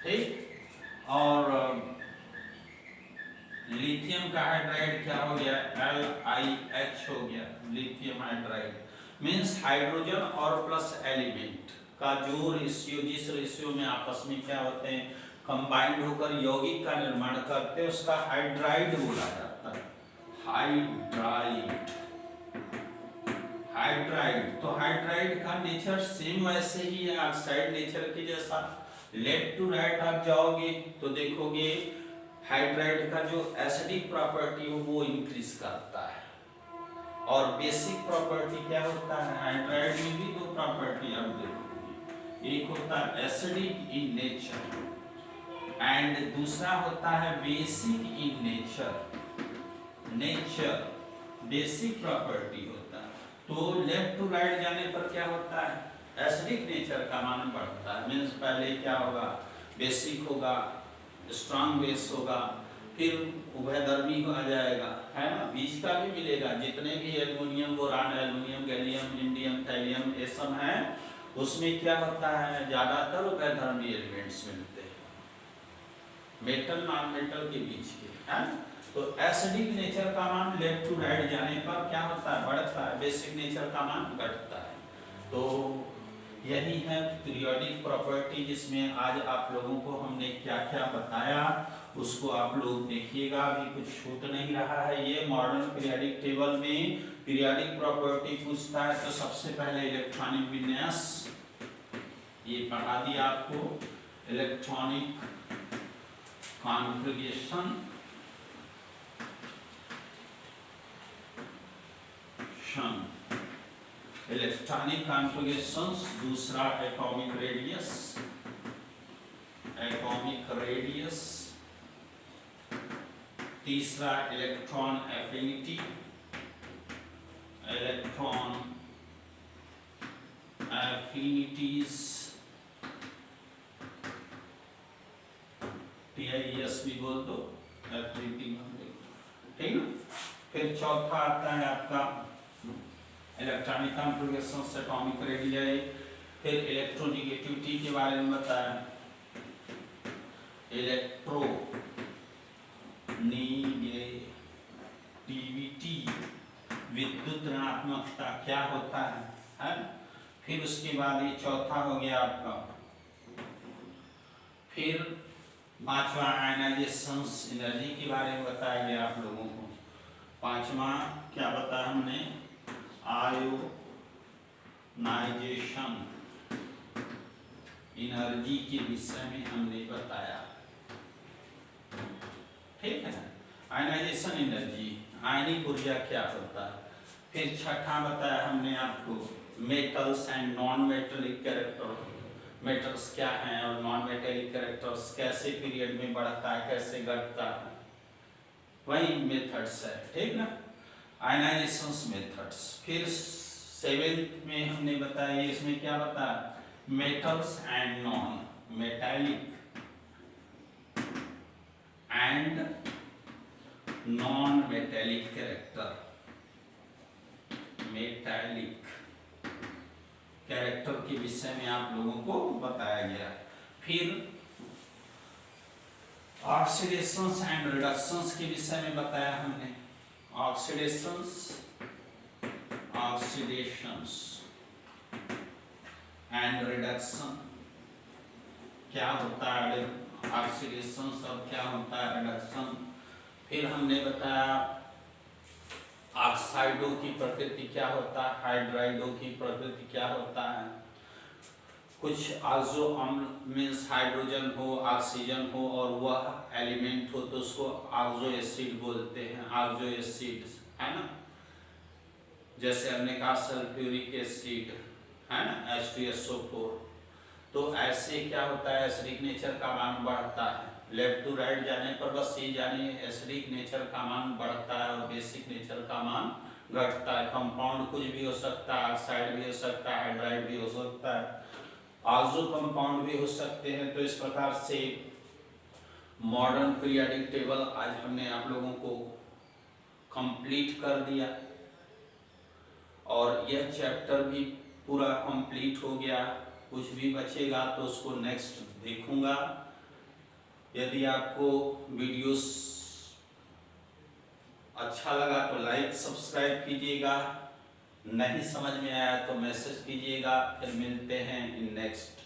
ठीक। और लिथियम का हाइड्राइड क्या हो गया, LiH हो गया, लिथियम हाइड्राइड। मीन्स हाइड्रोजन और प्लस एलिमेंट का जो रेशियो, जिस रेशियो में आपस में क्या होते हैं, कंबाइंड होकर यौगिक का निर्माण करते हैं, उसका हाइड्राइड बोला जाता है। Hydride, hydride. तो हाइड्राइड का नेचर सेम वैसे ही है ऑक्साइड नेचर के जैसा। लेफ्ट टू राइट आप जाओगे तो देखोगे हाइड्राइड का जो एसिडिक प्रॉपर्टी हो वो इंक्रीज करता है, और बेसिक प्रॉपर्टी क्या होता है, हाइड्राइड में भी दो प्रॉपर्टी आप देखोगे, एक होता है एसिडिक इन नेचर एंड दूसरा होता है basic in nature. Nature basic property होता है। तो लेफ्ट टू राइट जाने पर क्या होता है, एसिडिक नेचर का मान बढ़ता है। मीन्स पहले क्या होगा, बेसिक होगा, स्ट्रॉन्ग बेस होगा, फिर उभयधर्मी आ जाएगा, है ना, बीच का भी मिलेगा। जितने भी aluminium, boron, aluminium, gallium, indium, thallium ये सब हैं, उसमें क्या होता है, ज्यादातर उभयधर्मी एलिमेंट्स मिलते हैं, मेटल नॉन मेटल के बीच के, है। तो एसिडिक नेचर का मान लेफ्ट टू राइट जाने पर क्या होता है, बढ़ता है। बेसिक नेचर का मान घटता है। तो यही है पीरियोडिक प्रॉपर्टी, जिसमें आज आप लोगों को हमने क्या क्या बताया उसको आप लोग देखिएगा, अभी कुछ छूट नहीं रहा है। ये मॉडर्न पीरियोडिक टेबल में पीरियोडिक प्रॉपर्टी पूछता है तो सबसे पहले इलेक्ट्रॉनिक विन्यास ये पढ़ा दिया आपको, इलेक्ट्रॉनिक कॉन्फ़िगरेशन, इलेक्ट्रॉनिक कॉन्फ़िगरेशंस, दूसरा एटॉमिक रेडियस, एटॉमिक रेडियस, तीसरा electron affinity, electron affinities, TIES भी बोल दो, एफिनिटी, ठीक ना। फिर चौथा आता है आपका इलेक्ट्रॉनिक कॉन्फ़िगरेशन, एटॉमिक रेडियस, फिर इलेक्ट्रोनेगेटिविटी के बारे में बताया, इलेक्ट्रो नेगेटिविटी, विद्युत ऋणात्मकता क्या होता है। फिर उसके बाद ये चौथा हो गया आपका। फिर पांचवा आयनाइजेशन एनर्जी के बारे में बताया गया आप लोगों को। पांचवा क्या बताया हमने, आयोनाइजेशन एनर्जी के विषय में हमने बताया, ठीक है। आयनाइजेशन एनर्जी, आयनिक ऊर्जा क्या होता है। फिर छठा बताया हमने आपको metals and non metallic character, metals क्या हैं और नॉन मेटेलिक कैरेक्टर्स कैसे पीरियड में बढ़ता है, कैसे घटता है, वही मेथड्स है, ठीक ना, आयनाइजेशन मेथड्स। फिर सेवेंथ में हमने बताया, इसमें क्या बताया, metals and non metallic and non metallic character, metallic character के विषय में आप लोगों को बताया गया। फिर ऑक्सीडेशंस एंड रिडक्शंस के विषय में बताया हमने, ऑक्सीडेशंस, ऑक्सीडेशंस एंड रिडक्शन क्या होता है, ऑक्सीडेशन और क्या होता है रिडक्शन। फिर हमने बताया ऑक्साइडों की प्रकृति क्या होता है, हाइड्राइडों की प्रकृति क्या होता है। कुछ आक्सो अम्ल मीन्स हाइड्रोजन हो, ऑक्सीजन हो और वह एलिमेंट हो तो उसको ऑक्सो एसिड बोलते हैं, ऑक्सो एसिड, है ना। जैसे हमने कहा सल्फ्यूरिक एसिड, है ना, H2SO4। तो ऐसे क्या होता है, एसिडिक नेचर का मान बढ़ता है। लेफ्ट टू राइट जाने पर बस ये जानिए एसिडिक नेचर का मान बढ़ता है और बेसिक नेचर का मान घटता है। कंपाउंड कुछ भी हो सकता है, ऑक्साइड भी हो सकता है, हाइड्राइड भी हो सकता है, ऑक्सो कंपाउंड भी हो सकते हैं। तो इस प्रकार से मॉडर्न पीरियोडिक टेबल आज हमने आप लोगों को कंप्लीट कर दिया और यह चैप्टर भी पूरा कंप्लीट हो गया। कुछ भी बचेगा तो उसको नेक्स्ट देखूंगा। यदि आपको वीडियोस अच्छा लगा तो लाइक सब्सक्राइब कीजिएगा, नहीं समझ में आया तो मैसेज कीजिएगा। फिर मिलते हैं इन नेक्स्ट